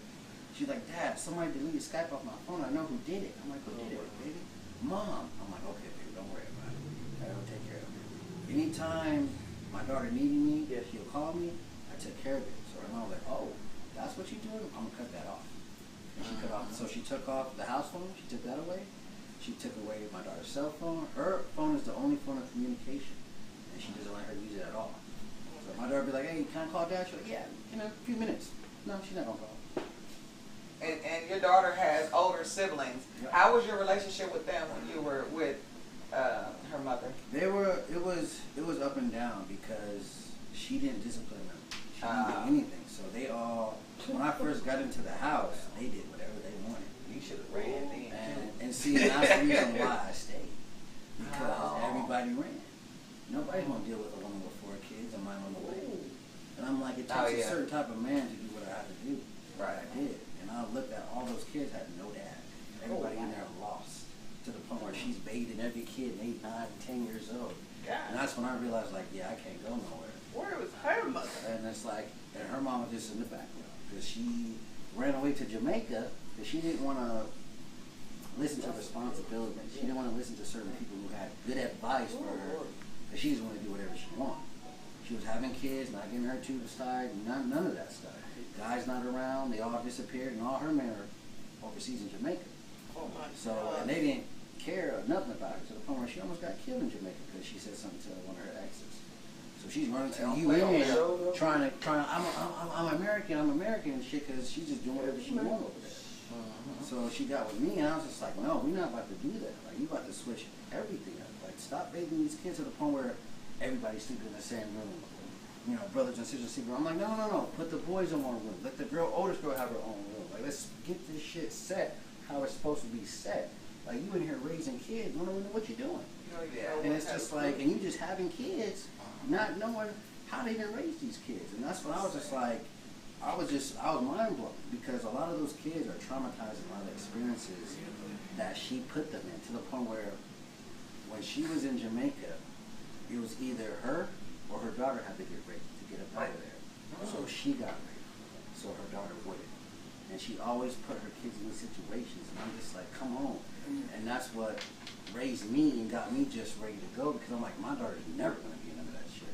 she's like, Dad, somebody deleted Skype off my phone. I know who did it. I'm like, who did it, baby? Mom. I'm like, okay, baby, don't worry about it. I'll take care of it. Anytime my daughter needed me, she'll call me. I took care of it. So her mom was like, oh, that's what you're doing? I'm going to cut that off. She cut off. So she took off the house phone. She took that away. She took away my daughter's cell phone. Her phone is the only phone of communication, and she doesn't let her use it at all. So my daughter be like, "Hey, can I call Dad?" She's like, "Yeah, in a few minutes." No, she's not gonna call. And your daughter has older siblings. Yeah. How was your relationship with them when you were with her mother? It was up and down because she didn't discipline them. She didn't do anything. So they all, when I first got into the house, they did whatever they wanted. You should have ran then. And see, that's the reason why I stayed. Because everybody ran. Nobody's going to deal with a woman with 4 kids and mine on the way. And I'm like, it takes a certain type of man to do what I have to do. Right. I did. And I looked at all those kids had no dad. Everybody in there lost. To the point where she's bathing every kid 8, 9, 10 years old. And that's when I realized, like, yeah, I can't go nowhere. Where was her mother? And it's like, and her mom was just in the background. Because she ran away to Jamaica because she didn't want to listen to responsibility. She didn't want to listen to certain people who had good advice for her. But she just wanted to do whatever she wanted. She was having kids, not getting her tubes aside, none of that stuff. Guys not around, they all disappeared, and all her men are overseas in Jamaica. Oh my So, God. and they didn't care nothing about it, to the point where she almost got killed in Jamaica because she said something to one of her exes. So she's running to the UN, trying to, I'm American and shit, because she's just doing whatever she wants over there. So she got with me, and I was just like, no, we're not about to do that. Like, you about to switch everything up. Like, stop bathing these kids to the point where everybody's sleeping in the same room. You know, brothers and sisters sleeping. I'm like, no. Put the boys in one room. Let the oldest girl have her own room. Like, let's get this shit set how it's supposed to be set. Like, you in here raising kids, you don't even know what you're doing. And it's just like, and you just having kids, not knowing how they even raise these kids. And that's when I was just like, I was mind blown, because a lot of those kids are traumatized in a lot of experiences that she put them in, to the point where when she was in Jamaica, it was either her or her daughter had to get raped to get up out of there. So she got raped, so her daughter wouldn't. And she always put her kids in these situations, and I'm just like, come on. And that's what raised me and got me just ready to go, because I'm like, my daughter's never going to be into that shit.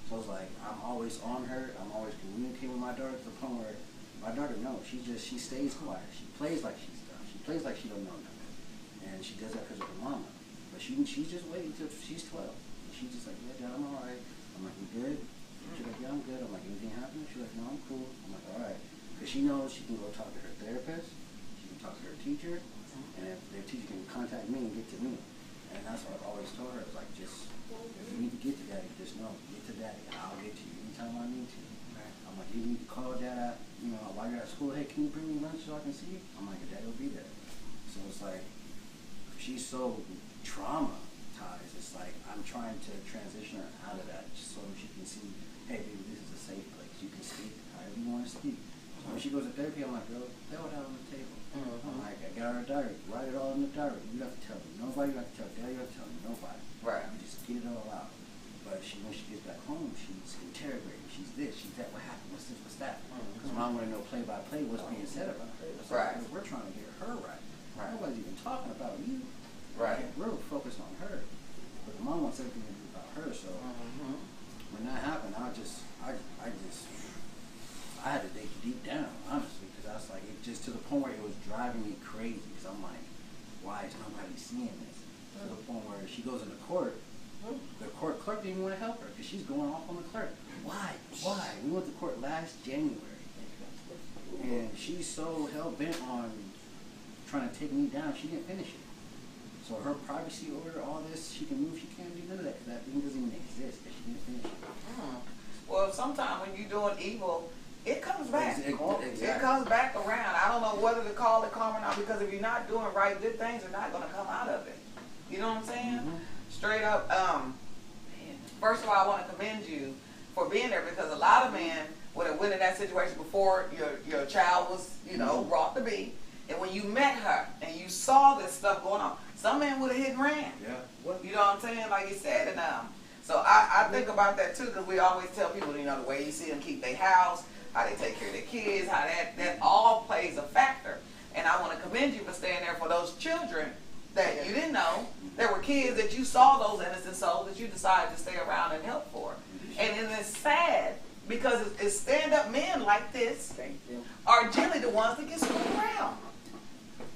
So I was like, I'm always on her, I'm always communicating with my daughter, to the point where my daughter knows. She stays quiet. She plays like she's dumb. She plays like she don't know nothing. And she does that because of her mama. But she's just waiting until she's 12. And she's just like, yeah, Dad, I'm all right. I'm like, you good? She's like, yeah, I'm good. I'm like, anything happened? She's like, no, I'm cool. I'm like, all right. Because she knows she can go talk to her therapist, she can talk to her teacher, and if their teacher can contact me and get to me. And that's what I've always told her. It's like, just, if you need to get to Daddy, just know, get to Daddy. I'll get to you anytime I need to. I'm like, you need to call Dad out, you know, while you're at school, hey, can you bring me lunch so I can see you? I'm like, Daddy will be there. So it's like, she's so traumatized. It's like, I'm trying to transition her out of that so she can see, hey, baby, this is a safe place. You can speak however you want to speak. So when she goes to therapy, I'm like, girl, throw it out on the table. I'm like, I got her a diary. Write it all in the diary. You have to tell me. Nobody, you have to tell Daddy, you have to tell me. Nobody. Right. You just get it all out. But when she gets back home, she's interrogating. She's this, she's that. What happened? What's this? What's that? Because Mom want to know play by play what's being said about her. So Right. we're trying to get her right. Right. Nobody's even talking about you. Right. We're focused on her. But the mom wants everything to be about her. So when that happened, I had to dig deep down, honestly, because I was like, it just to the point where it was driving me crazy. Because I'm like, why is nobody seeing this? To the point where she goes into court. The court clerk didn't even want to help her because she's going off on the clerk. Why? We went to court last January, and she's so hell bent on trying to take me down, she didn't finish it. So her privacy order, all this, she can move, she can't do none of that because that thing doesn't even exist because she didn't finish it. Well, sometimes when you're doing evil, it comes back. Exactly. It comes back around. I don't know whether to call it karma or not, because if you're not doing right, good things are not going to come out of it. You know what I'm saying? Straight up. First of all, I want to commend you for being there, because a lot of men would have went in that situation before your child was, brought to be. And when you met her and you saw this stuff going on, some men would have hit and ran. Yeah. You know what I'm saying? Like you said. And so I think about that too, because we always tell people, the way you see them keep their house, how they take care of their kids, how that all plays a factor. And I want to commend you for staying there for those children that you didn't know. There were kids that you saw, those innocent souls that you decided to stay around and help for. And it's sad, because it's stand-up men like this are generally the ones that get screwed around.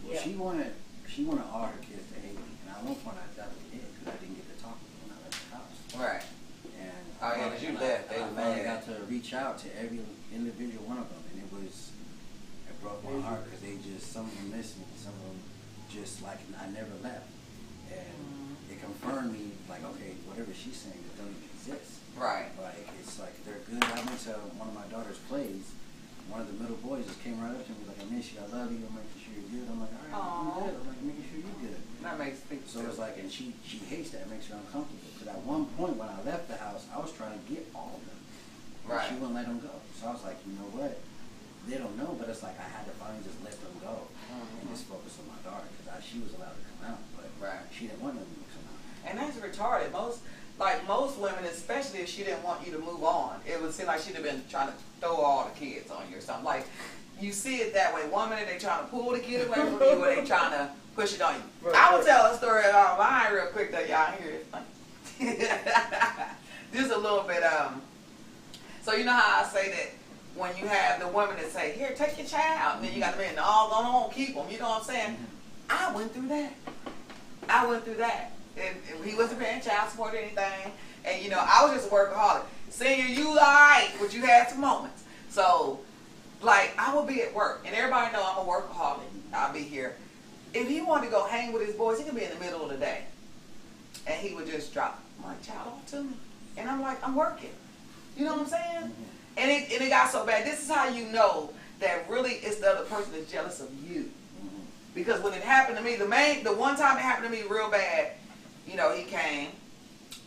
Well, she wanted all her kids to hate me, and at one point I definitely did, because I didn't get to talk to them when I left the house. Right. And Because you left, they were I mad. got to reach out to every individual one of them, and it broke my heart, because some of them missed me, some of them just like I never left, and it confirmed me, like, okay, whatever she's saying, it don't even exist. Right. Like, it's like they're good. I went to one of my daughter's plays. One of the middle boys just came right up to me like, I miss you, I love you, I'm making sure you're good. I'm like, all right, I'm good. I'm like, making sure you're good. That makes me So it's like, and she hates that. It makes her uncomfortable. Because at one point when I left the house, I was trying to get all of them. Right. She wouldn't let them go. So I was like, you know what? They don't know, but it's like I had to finally just let them go and just focus on my daughter, because she was allowed to come out, but she didn't want them to come out. And that's retarded. Most women, especially if she didn't want you to move on, it would seem like she'd have been trying to throw all the kids on you or something. Like, you see it that way. One minute they trying to pull the kid away from you, or they trying to push it on you. Right, I will tell a story of mine real quick that y'all hear it. Just a little bit. So you know how I say that when you have the women that say, here, take your child, and then you got the men, no, don't keep them. You know what I'm saying? I went through that. And he wasn't paying child support or anything. And, you know, I was just a workaholic. Senior, you all right, but you had some moments. So, like, I would be at work, and everybody know I'm a workaholic. I'll be here. If he wanted to go hang with his boys, he could be in the middle of the day. And he would just drop my child off to me. And I'm like, I'm working. You know what I'm saying? And it got so bad. This is how you know that really it's the other person that's jealous of you. Because when it happened to me, the one time it happened to me real bad, you know, he came.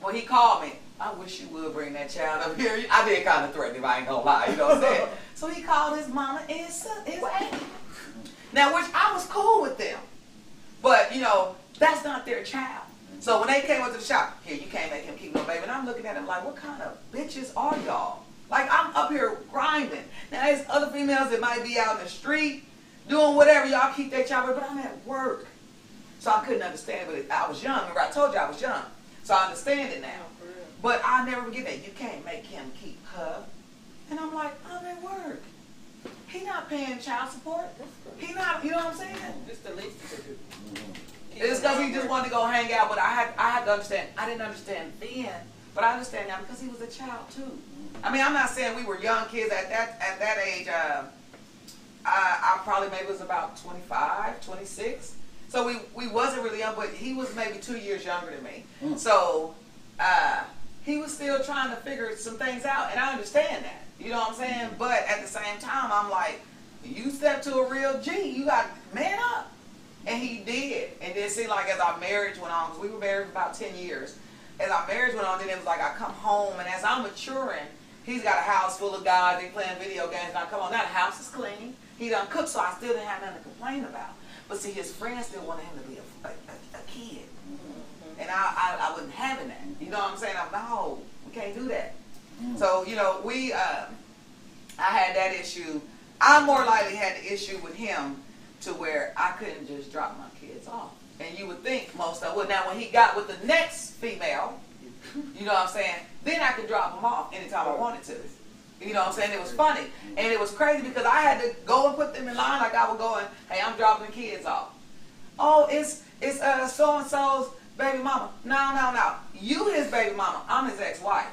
When he called me, I wish you would bring that child up here. I did kind of threaten him, I ain't gonna lie, you know what I'm saying? So he called his mama and his son, his aunt. Now, which I was cool with them. But, you know, that's not their child. So when they came up to the shop, here, you can't make him keep no baby. And I'm looking at him like, what kind of bitches are y'all? Like, I'm up here grinding. Now, there's other females that might be out in the street doing whatever. Y'all keep their child, but I'm at work. So I couldn't understand it. But I was young. Remember, I told you I was young. So I understand it now. But I'll never forget that. You can't make him keep her. And I'm like, I'm at work. He not paying child support. He not, you know what I'm saying? It's the least he could do. It's because he just wanted to go hang out, but I had to understand. I didn't understand then, but I understand now because he was a child too. I mean, I'm not saying we were young kids at that age. I probably maybe was about 25, 26. So we wasn't really young, but he was maybe 2 years younger than me. So he was still trying to figure some things out, and I understand that. You know what I'm saying? But at the same time, I'm like, you step to a real G, you got to man up. And he did. And then it seemed like as our marriage went on, because we were married for about 10 years, as our marriage went on, then it was like I come home, and as I'm maturing, he's got a house full of guys, they playing video games, and I come home, now the house is clean, he done cooked, so I still didn't have nothing to complain about. But see, his friends still wanted him to be a kid. And I wasn't having that. You know what I'm saying? No, we can't do that. So, you know, I had that issue. I more likely had the issue with him to where I couldn't just drop my kids off. And you would think most of would. Now, when he got with the next female, you know what I'm saying, then I could drop them off anytime I wanted to. You know what I'm saying? It was funny. And it was crazy because I had to go and put them in line like I was going, hey, I'm dropping the kids off. Oh, it's so-and-so's baby mama. No. You his baby mama. I'm his ex-wife.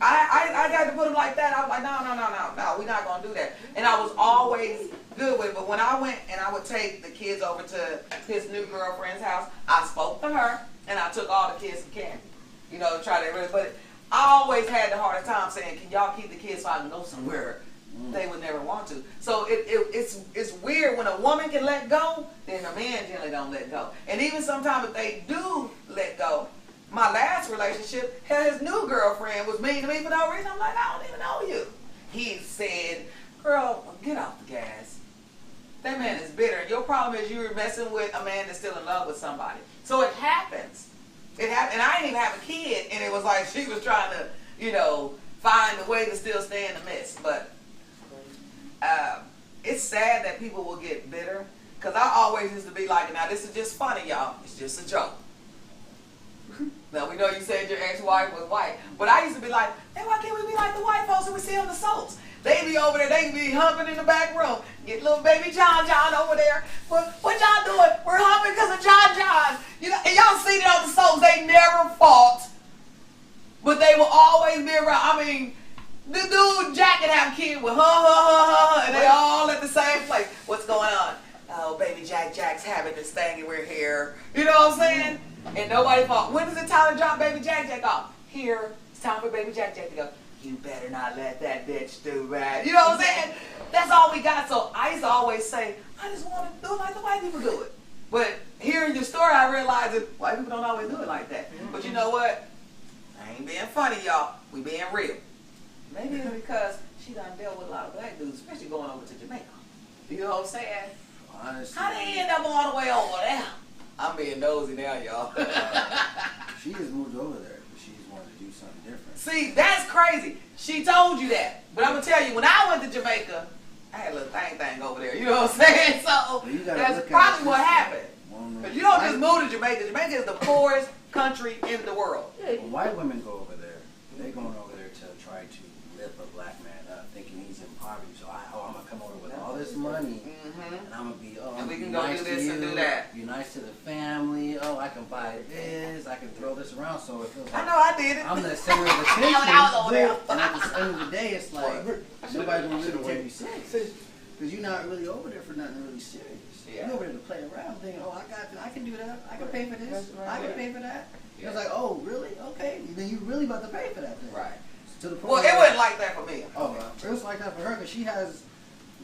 I got to put him like that. I was like, no, we're not going to do that. And I was always good with it. But when I went and I would take the kids over to his new girlfriend's house, I spoke to her and I took all the kids some candy. You know, to try to, but I always had the hardest time saying, can y'all keep the kids so I can go somewhere? They would never want to. So it's weird when a woman can let go, then a man generally don't let go. And even sometimes if they do let go, my last relationship, his new girlfriend was mean to me for no reason. I'm like, I don't even know you. He said, girl, get off the gas. That man is bitter. Your problem is you're messing with a man that's still in love with somebody. So it happens. It happened. And I didn't even have a kid, and it was like she was trying to, you know, find a way to still stay in the midst. But it's sad that people will get bitter. Because I always used to be like, now this is just funny, y'all. It's just a joke. Now, we know you said your ex-wife was white, but I used to be like, hey, why can't we be like the white folks that we see on the soaps? They be over there, they be humping in the back room. Get little baby John over there. What y'all doing? We're humping because of John. You know, and y'all see it on the soaps. They never fought, but they will always be around. I mean, the dude Jack can have a kid with her, and they all at the same place. What's going on? Oh, baby Jack's having this thing and we're here. You know what I'm saying? And nobody fought. When is it time to drop baby Jack off? Here. It's time for baby Jack to go. You better not let that bitch do that. You know what I'm saying? That's all we got. So I used to always say, I just want to do it like the white people do it. But hearing your story, I realized that white people don't always do it like that. But you know what? I ain't being funny, y'all. We being real. Maybe it's because she done dealt with a lot of black dudes, especially going over to Jamaica. You know what I'm saying? Honestly, How they end up all the way over there? I'm being nosy now, y'all. she just moved over there, but she just wanted to do something different. See, that's crazy. She told you that. But I'm going to tell you, when I went to Jamaica, I had a little thing over there. You know what I'm saying? So that's probably what happened. Because you don't just move to Jamaica. Jamaica is the poorest country in the world. When white women go over there, they're going over there to try to lift a black man up, thinking he's in poverty. So I'm gonna come over with all this money, and I'm gonna be and we can be go nice do this to you, and do that. be nice to the family. Oh, I can buy this, I can throw this around. So it feels like I know I did it. I'm the center of attention. I was over there. And at the end of the day, it's like nobody's gonna really take you serious because you're not really over there for nothing really serious. Yeah. You're over there to play around, thinking, oh, I can do that. I can pay for this. I can pay for that. Yeah. It's like, oh, really? Okay. Then you really about to pay for that thing. Right. To the point Well, it wasn't like that for me. Oh, it was like that for her because she has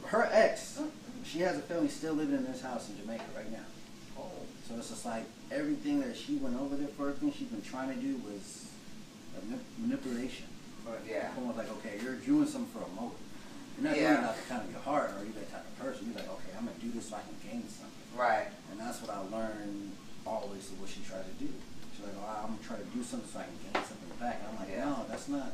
her ex. She has a family still living in this house in Jamaica right now. Oh. So it's just like everything that she went over there for, everything she's been trying to do was manipulation. Yeah. Almost like, okay, you're doing something for a motive. You're not doing it out of kind of your heart or you're that type of person. You're like, okay, I'm gonna do this so I can gain something. Right. And that's what I learned always of what she tried to do. She's like, oh, I'm gonna try to do something so I can gain something back. And I'm like, no, that's not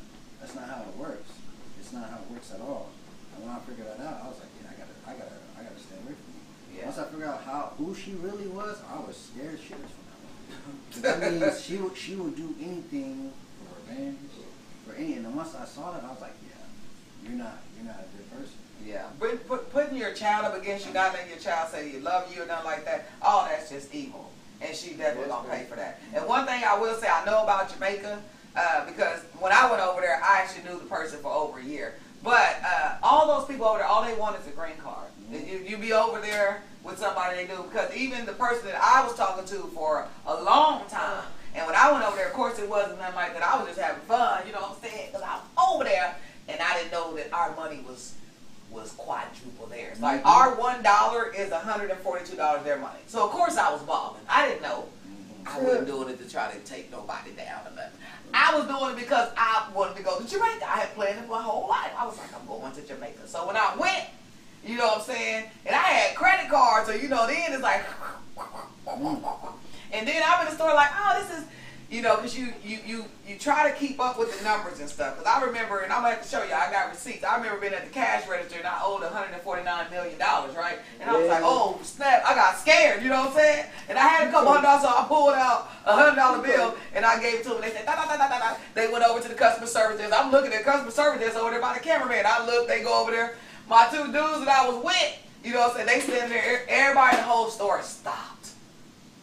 how it works. It's not how it works at all. And when I figured that out, I was like, yeah, I gotta stay away from you. Yeah. Once I figured out who she really was, I was scared shitless from that one. 'Cause that means she would do anything for revenge, for any. And then once I saw that, I was like, yeah, you're not a good person. Yeah. Putting your child up against you, not letting your child say you love you or nothing like that, all that's just evil. And she definitely gonna pay for that. And one thing I will say, I know about Jamaica, because when I went over there, I actually knew the person for over a year. But all those people over there, all they want is a green card. You be over there with somebody they do, because even the person that I was talking to for a long time, and when I went over there, of course it wasn't nothing like that. I was just having fun, you know what I'm saying? Because I was over there, and I didn't know that our money was quadruple theirs. Like our $1 is $142 their money. So of course I was balling. I didn't know. I wasn't doing it to try to take nobody down or nothing. I was doing it because I wanted to go to Jamaica. I had planned it my whole life. I was like, I'm going to Jamaica. So when I went, you know what I'm saying, and I had credit cards, so you know, then it's like, and then I'm in the store like, oh, this is, you know, because you try to keep up with the numbers and stuff. Because I remember, and I'm going to have to show you, I got receipts. I remember being at the cash register and I owed $149 million, right? And I was like, oh, snap, I got scared, you know what I'm saying? And I had a couple $100, so I pulled out a $100 bill and I gave it to them. And they said, da, da, da, da, da, da. They went over to the customer service desk. I'm looking at customer service desk over there by the cameraman. I look, they go over there. My two dudes that I was with, you know what I'm saying, they standing there. Everybody in the whole store stopped.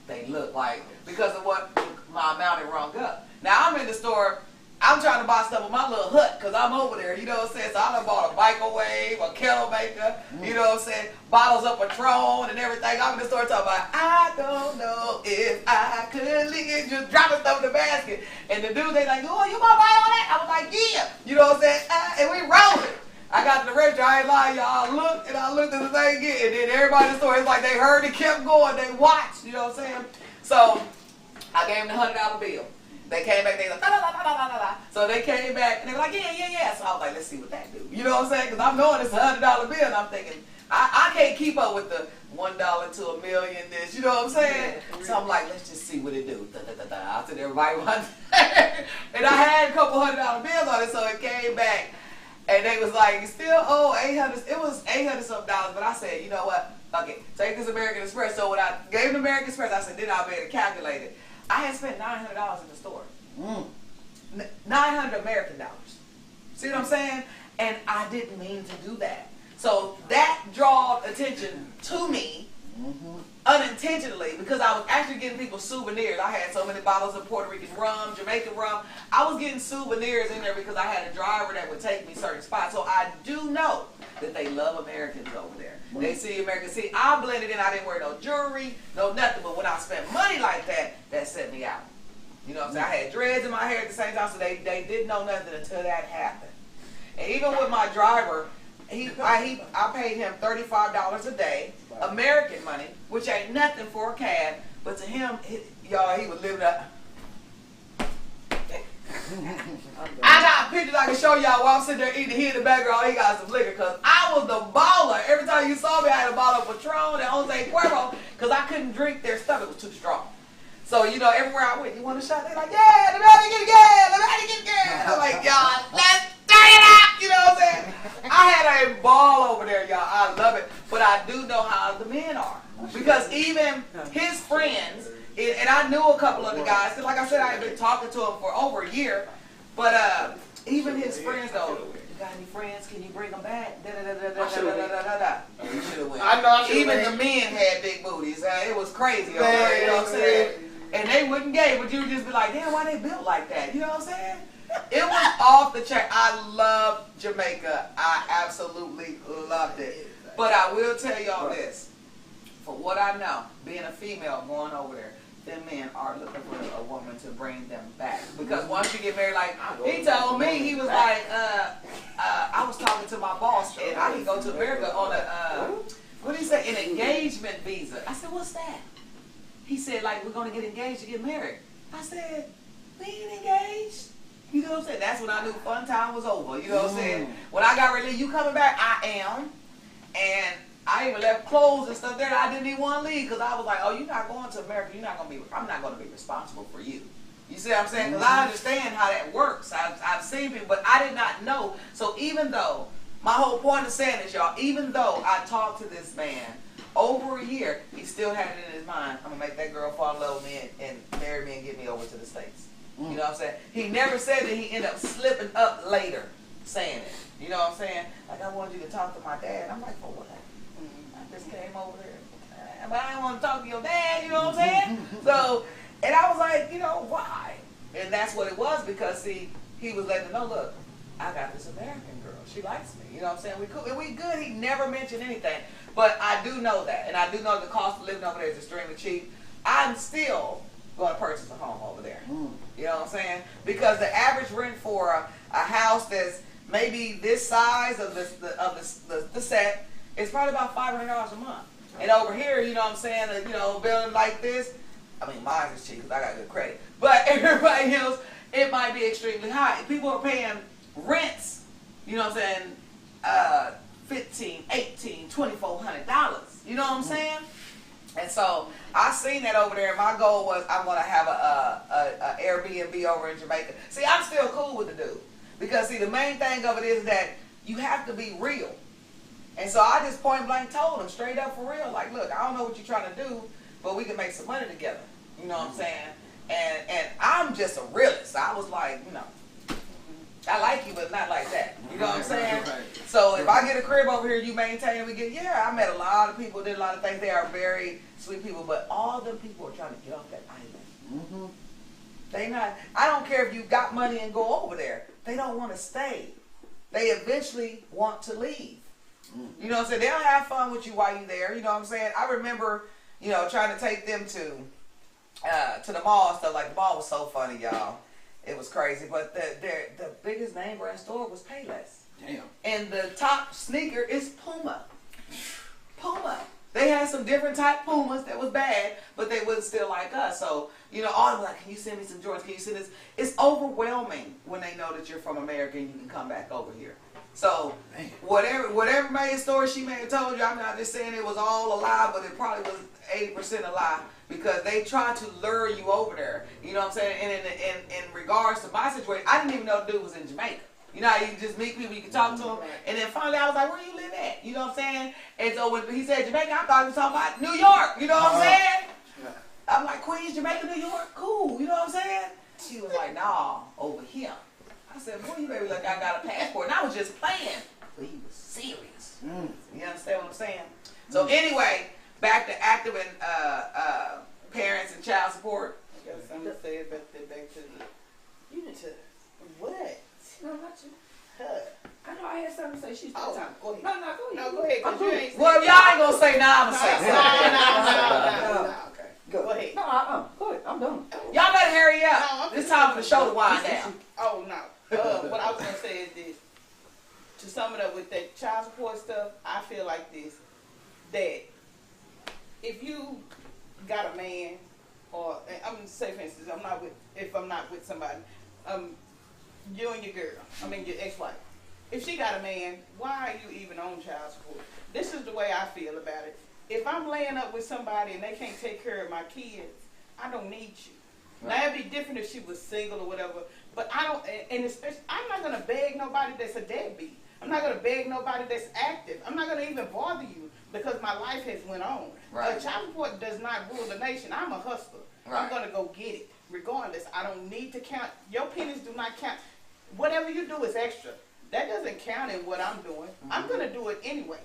They looked like, because of what my amount had rung up. Now I'm in the store, I'm trying to buy stuff with my little hut because I'm over there, you know what I'm saying? So I done bought a microwave, a kettle maker, you know what I'm saying? Bottles of Patron and everything. I'm in the store talking about, I don't know if I could leave, just dropping stuff in the basket. And the dude, they like, oh, you want to buy all that? I was like, yeah. You know what I'm saying? And we rolling. I got to the register, I ain't lying, y'all. I looked at the thing again, and then everybody in the store, it's like they heard it, kept going, they watched, you know what I'm saying? So I gave them the $100 bill. They came back, they was like, da, da, da, da, da, da, da. So they came back, and they were like, yeah. So I was like, let's see what that do. You know what I'm saying? Because I'm knowing it's a $100 bill, and I'm thinking, I can't keep up with the $1 to $1 million, this, you know what I'm saying? So I'm like, let's just see what it do. Da, da, da, da. I said, everybody wants and I had a couple $100 bills on it, so it came back. And they was like, you still owe 800, it was 800 something dollars, but I said, you know what, okay, take this American Express. So when I gave the American Express, I said, then I'll be able to calculate it. I had spent $900 in the store. 900 American dollars. See what I'm saying? And I didn't mean to do that. So that drawed attention to me unintentionally, because I was actually getting people souvenirs. I had so many bottles of Puerto Rican rum, Jamaican rum. I was getting souvenirs in there because I had a driver that would take me certain spots. So I do know that they love Americans over there. They see Americans. See, I blended in. I didn't wear no jewelry, no nothing. But when I spent money like that, that set me out. You know what I'm saying? I had dreads in my hair at the same time, so they didn't know nothing until that happened. And even with my driver, I paid him $35 a day, American money, which ain't nothing for a cab, but to him, y'all, he was living up. I got pictures I can show y'all while I'm sitting there eating. He in the background, he got some liquor, because I was the baller. Every time you saw me, I had a bottle of Patron and Jose Cuervo, because I couldn't drink their stuff. It was too strong. So, you know, everywhere I went, you want a shot? They're like, yeah, let me get again, let me get again. I'm like, y'all, let's turn it up, you know what I'm saying? I had a ball over there, y'all. I love it. But I do know how the men are. Because even his friends, and I knew a couple of the guys, because like I said, I had been talking to him for over a year. But even his friends, though, got any friends? Can you bring them back? Da da da da da I da should've da da da da. You should have went. I know I should've Even went. the men had big booties. It was crazy over there. You know what I'm saying? And they wouldn't gay, but you would just be like, damn, why they built like that? You know what I'm saying? It was off the chain. I love Jamaica. I absolutely loved it. But I will tell y'all this. For what I know, being a female going over there, them men are looking for a woman to bring them back. Because once you get married, like he told me, he was like, I was talking to my boss and I can go to America on a, what did he say, an engagement visa. I said, what's that? He said, like, we're going to get engaged to get married. I said, we ain't engaged. You know what I'm saying? That's when I knew fun time was over. You know what I'm saying? When I got released, you coming back? I am. And I even left clothes and stuff there that I didn't even want to leave because I was like, oh, you're not going to America. You're not going to be, I'm not going to be responsible for you. You see what I'm saying? Because I understand how that works. I've seen people, but I did not know. So even though, my whole point of saying this, y'all, even though I talked to this man over a year, he still had it in his mind, I'm going to make that girl fall in love with me and marry me and get me over to the States. You know what I'm saying? He never said that. He ended up slipping up later saying it. You know what I'm saying? Like, I wanted you to talk to my dad. I'm like, for what? I just came over there. But I didn't want to talk to your dad, you know what I'm saying? So, and I was like, you know, why? And that's what it was because, see, he was letting them know, look, I got this American girl. She likes me. You know what I'm saying? We cool. And we good. He never mentioned anything. But I do know that. And I do know the cost of living over there is extremely cheap. I'm still going to purchase a home over there. You know what I'm saying? Because the average rent for a house that's maybe this size of the set is probably about $500 a month. And over here, you know what I'm saying, you know, a building like this, I mean, mine is cheap because I got good credit. But everybody else, it might be extremely high. People are paying rents, you know what I'm saying, $1,500, $1,800, $2,400. You know what I'm saying? And so I seen that over there, and my goal was I want to have a Airbnb over in Jamaica. See, I'm still cool with the dude because see, the main thing of it is that you have to be real. And so I just point blank told him straight up for real, like, look, I don't know what you're trying to do, but we can make some money together. You know what I'm saying? And I'm just a realist. I was like, you know, I like you, but not like that. You know what I'm saying? So if I get a crib over here, you maintain, we get, yeah, I met a lot of people, did a lot of things. They are very sweet people, but all them people are trying to get off that island. They not, I don't care if you got money and go over there. They don't want to stay. They eventually want to leave. You know what I'm saying? They'll have fun with you while you're there. You know what I'm saying? I remember, you know, trying to take them to the mall and stuff. Like, the mall was so funny, y'all. It was crazy, but the biggest name brand store was Payless. Damn. And the top sneaker is Puma. Puma. They had some different type Pumas that was bad, but they wasn't still like us. So, you know, all of them like, can you send me some Jordans? Can you send this? It's overwhelming when they know that you're from America and you can come back over here. So, whatever May's story she may have told you, I'm not just saying it was all a lie, but it probably was 80% a lie. Because they tried to lure you over there. You know what I'm saying? And in regards to my situation, I didn't even know the dude was in Jamaica. You know how you just meet people, you can talk to them. And then finally I was like, where you live at? You know what I'm saying? And so when he said Jamaica, I thought he was talking about New York. You know what I'm saying? I'm like, Queens, Jamaica, New York? Cool. You know what I'm saying? She was like, nah, over here. I said, boy, you better like I got a passport. And I was just playing. But he was serious. You understand what I'm saying? So anyway, back to active and parents and child support. I got something to say about that. Back to the, you need to, what? No, not you. Her. I know I had something to say. She's still talking. Go ahead. No, go ahead. No, go ahead, because you ain't Well, if y'all ain't gonna say nah, I'm gonna say something. No. Okay. Go ahead. No, go ahead. I'm done. Y'all better hurry up. No, It's time for the show to wind down. Oh, no. What I was going to say is this. To sum it up with that child support stuff, I feel like this. That if you got a man, or I'm going to say, for instance, if I'm not with somebody, you and your girl, your ex-wife. If she got a man, why are you even on child support? This is the way I feel about it. If I'm laying up with somebody and they can't take care of my kids, I don't need you. Right. Now, it'd be different if she was single or whatever, but I don't, and especially, I'm not going to beg nobody that's a deadbeat. I'm not going to beg nobody that's active. I'm not going to even bother you because my life has went on. Right. Child support does not rule the nation. I'm a hustler. Right. I'm going to go get it. Regardless, I don't need to count. Your pennies do not count. Whatever you do is extra. that doesn't count in what I'm doing. I'm going to do it anyway.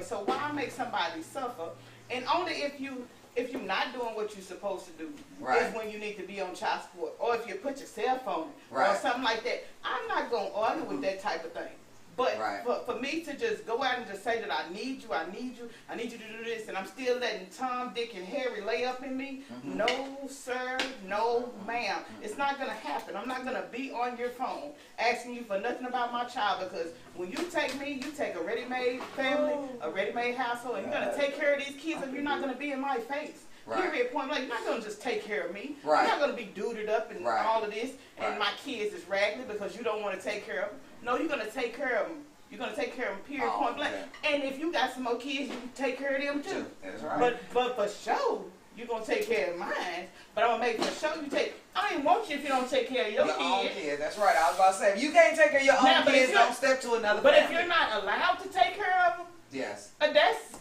So why make somebody suffer? And only if you're not doing what you're supposed to do is when you need to be on child support, or if you put your cell phone or something like that. I'm not going to argue with that type of thing. But for me to just go out and just say that I need you to do this, and I'm still letting Tom, Dick, and Harry lay up in me, no, sir, no, ma'am. It's not going to happen. I'm not going to be on your phone asking you for nothing about my child, because when you take me, you take a ready-made family, a ready-made household, and you're going to take care of these kids, and you're not going to be in my face. Period, point blank. You're not going to just take care of me. You're not going to be duded up and all of this, and my kids is raggedy because you don't want to take care of them. No, you're going to take care of them. You're going to take care of them, period, point blank. And if you got some more kids, you can take care of them too. That's right. But for sure, you're going to take care of mine. But I'm going to make for sure you take. I don't even want you if you don't take care of your kids. Own kids. That's right. I was about to say, if you can't take care of your own kids, don't step to another But family. if you're not allowed to take care of them, yes.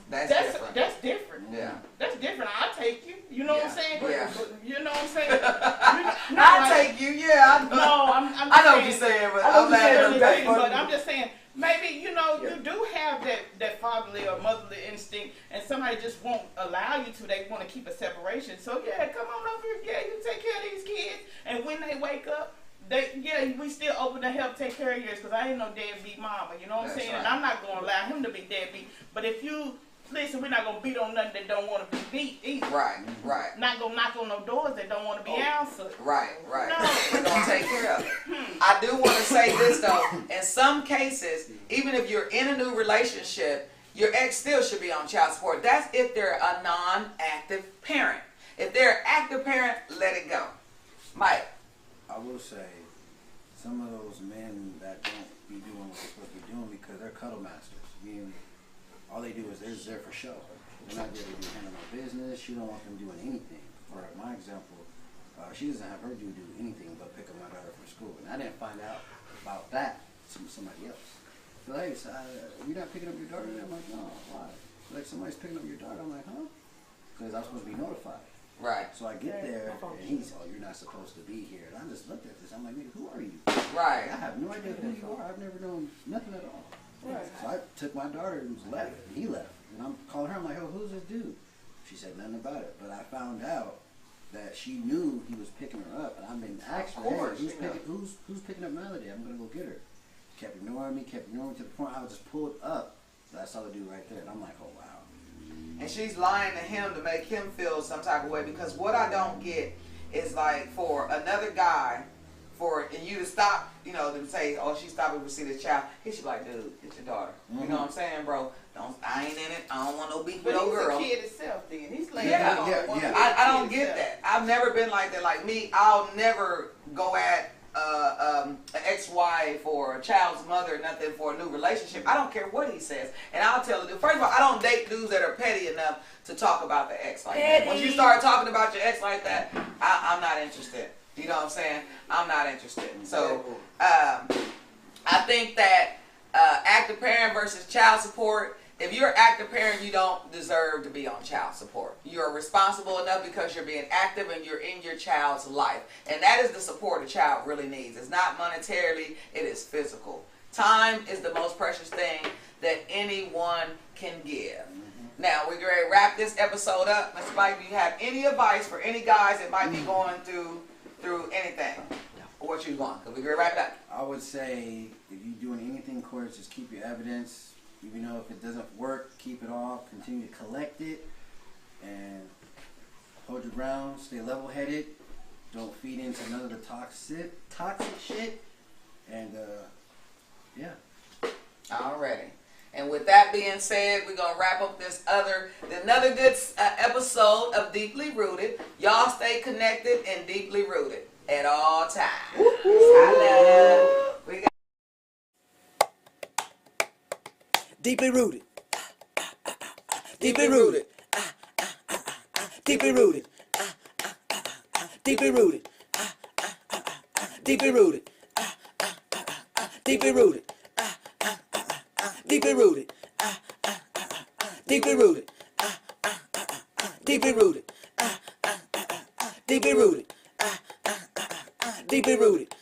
That's different. That's different. Yeah. That's different. I'll take you. You know what I'm saying? Yeah. You know what I'm saying? I'll take you, yeah. No, I'm I know what you're saying, but I'm laughing at that. But I'm just saying, maybe, you do have that fatherly or motherly instinct, and somebody just won't allow you to. They want to keep a separation. So, yeah, come on over here. Yeah, you take care of these kids. And when they wake up, we still open to help take care of yours, because I ain't no deadbeat mama. You know what I'm saying? Right. And I'm not going to allow him to be deadbeat. But if you... Listen, we're not going to beat on nothing that don't want to be beat either. Right. Not going to knock on no doors that don't want to be answered. Right. No. We're going to take care of it. I do want to say this, though. In some cases, even if you're in a new relationship, your ex still should be on child support. That's if they're a non-active parent. If they're an active parent, let it go. Mike. I will say, some of those men that don't be doing what they're supposed to be doing because they're cuddle masters. Meaning, all they do is they're just there for show. They're not there to be handling my business. You don't want them doing anything. For my example, she doesn't have her dude do anything but pick up my daughter from school. And I didn't find out about that from somebody else. So, hey, you're not picking up your daughter? I'm like, no, why? Like, somebody's picking up your daughter. I'm like, huh? Because I'm supposed to be notified. Right. So I get there, and he's, you're not supposed to be here. And I just looked at this. I'm like, nigga, who are you? Right. I have no idea who you are. I've never known nothing at all. Right. So I took my daughter who's left, and he left. And I'm calling her, I'm like, oh, who's this dude? She said nothing about it. But I found out that she knew he was picking her up. And I've been asking her, who's picking up Melody? I'm going to go get her. Kept ignoring me to the point I was just pulled up. So I saw the dude right there. And I'm like, oh, wow. And she's lying to him to make him feel some type of way. Because what I don't get is, like, for another guy, and you to stop, to say, oh, she stopped to see the child. He should be like, dude, it's your daughter. You know what I'm saying, bro? I ain't in it. I don't want no beef with no girl. But he's a kid himself, then. He's like, I don't get that. I've never been like that. Like me, I'll never go at an ex-wife or a child's mother, nothing for a new relationship. I don't care what he says. And I'll tell you, first of all, I don't date dudes that are petty enough to talk about the ex like that. Once you start talking about your ex like that, I'm not interested. You know what I'm saying? I'm not interested. So I think that active parent versus child support, if you're an active parent, you don't deserve to be on child support. You're responsible enough because you're being active and you're in your child's life. And that is the support a child really needs. It's not monetarily, it is physical. Time is the most precious thing that anyone can give. Now, we're going to wrap this episode up. Mr. Mike, do you have any advice for any guys that might be going through anything? Or what you want? Because we're going to wrap it up. I would say, if you're doing anything in court, just keep your evidence. Even though if it doesn't work, keep it all. Continue to collect it. And hold your ground. Stay level-headed. Don't feed into none of the toxic shit. And, yeah. Alrighty. And with that being said, we're going to wrap up another good episode of Deeply Rooted. Y'all stay connected and deeply rooted at all times. We got Deeply rooted. Deeply rooted. Deeply rooted. Deeply rooted. Deeply rooted. Deeply rooted. Deeply rooted. Deeply rooted. Deeply rooted. Deeply rooted. Deeply rooted.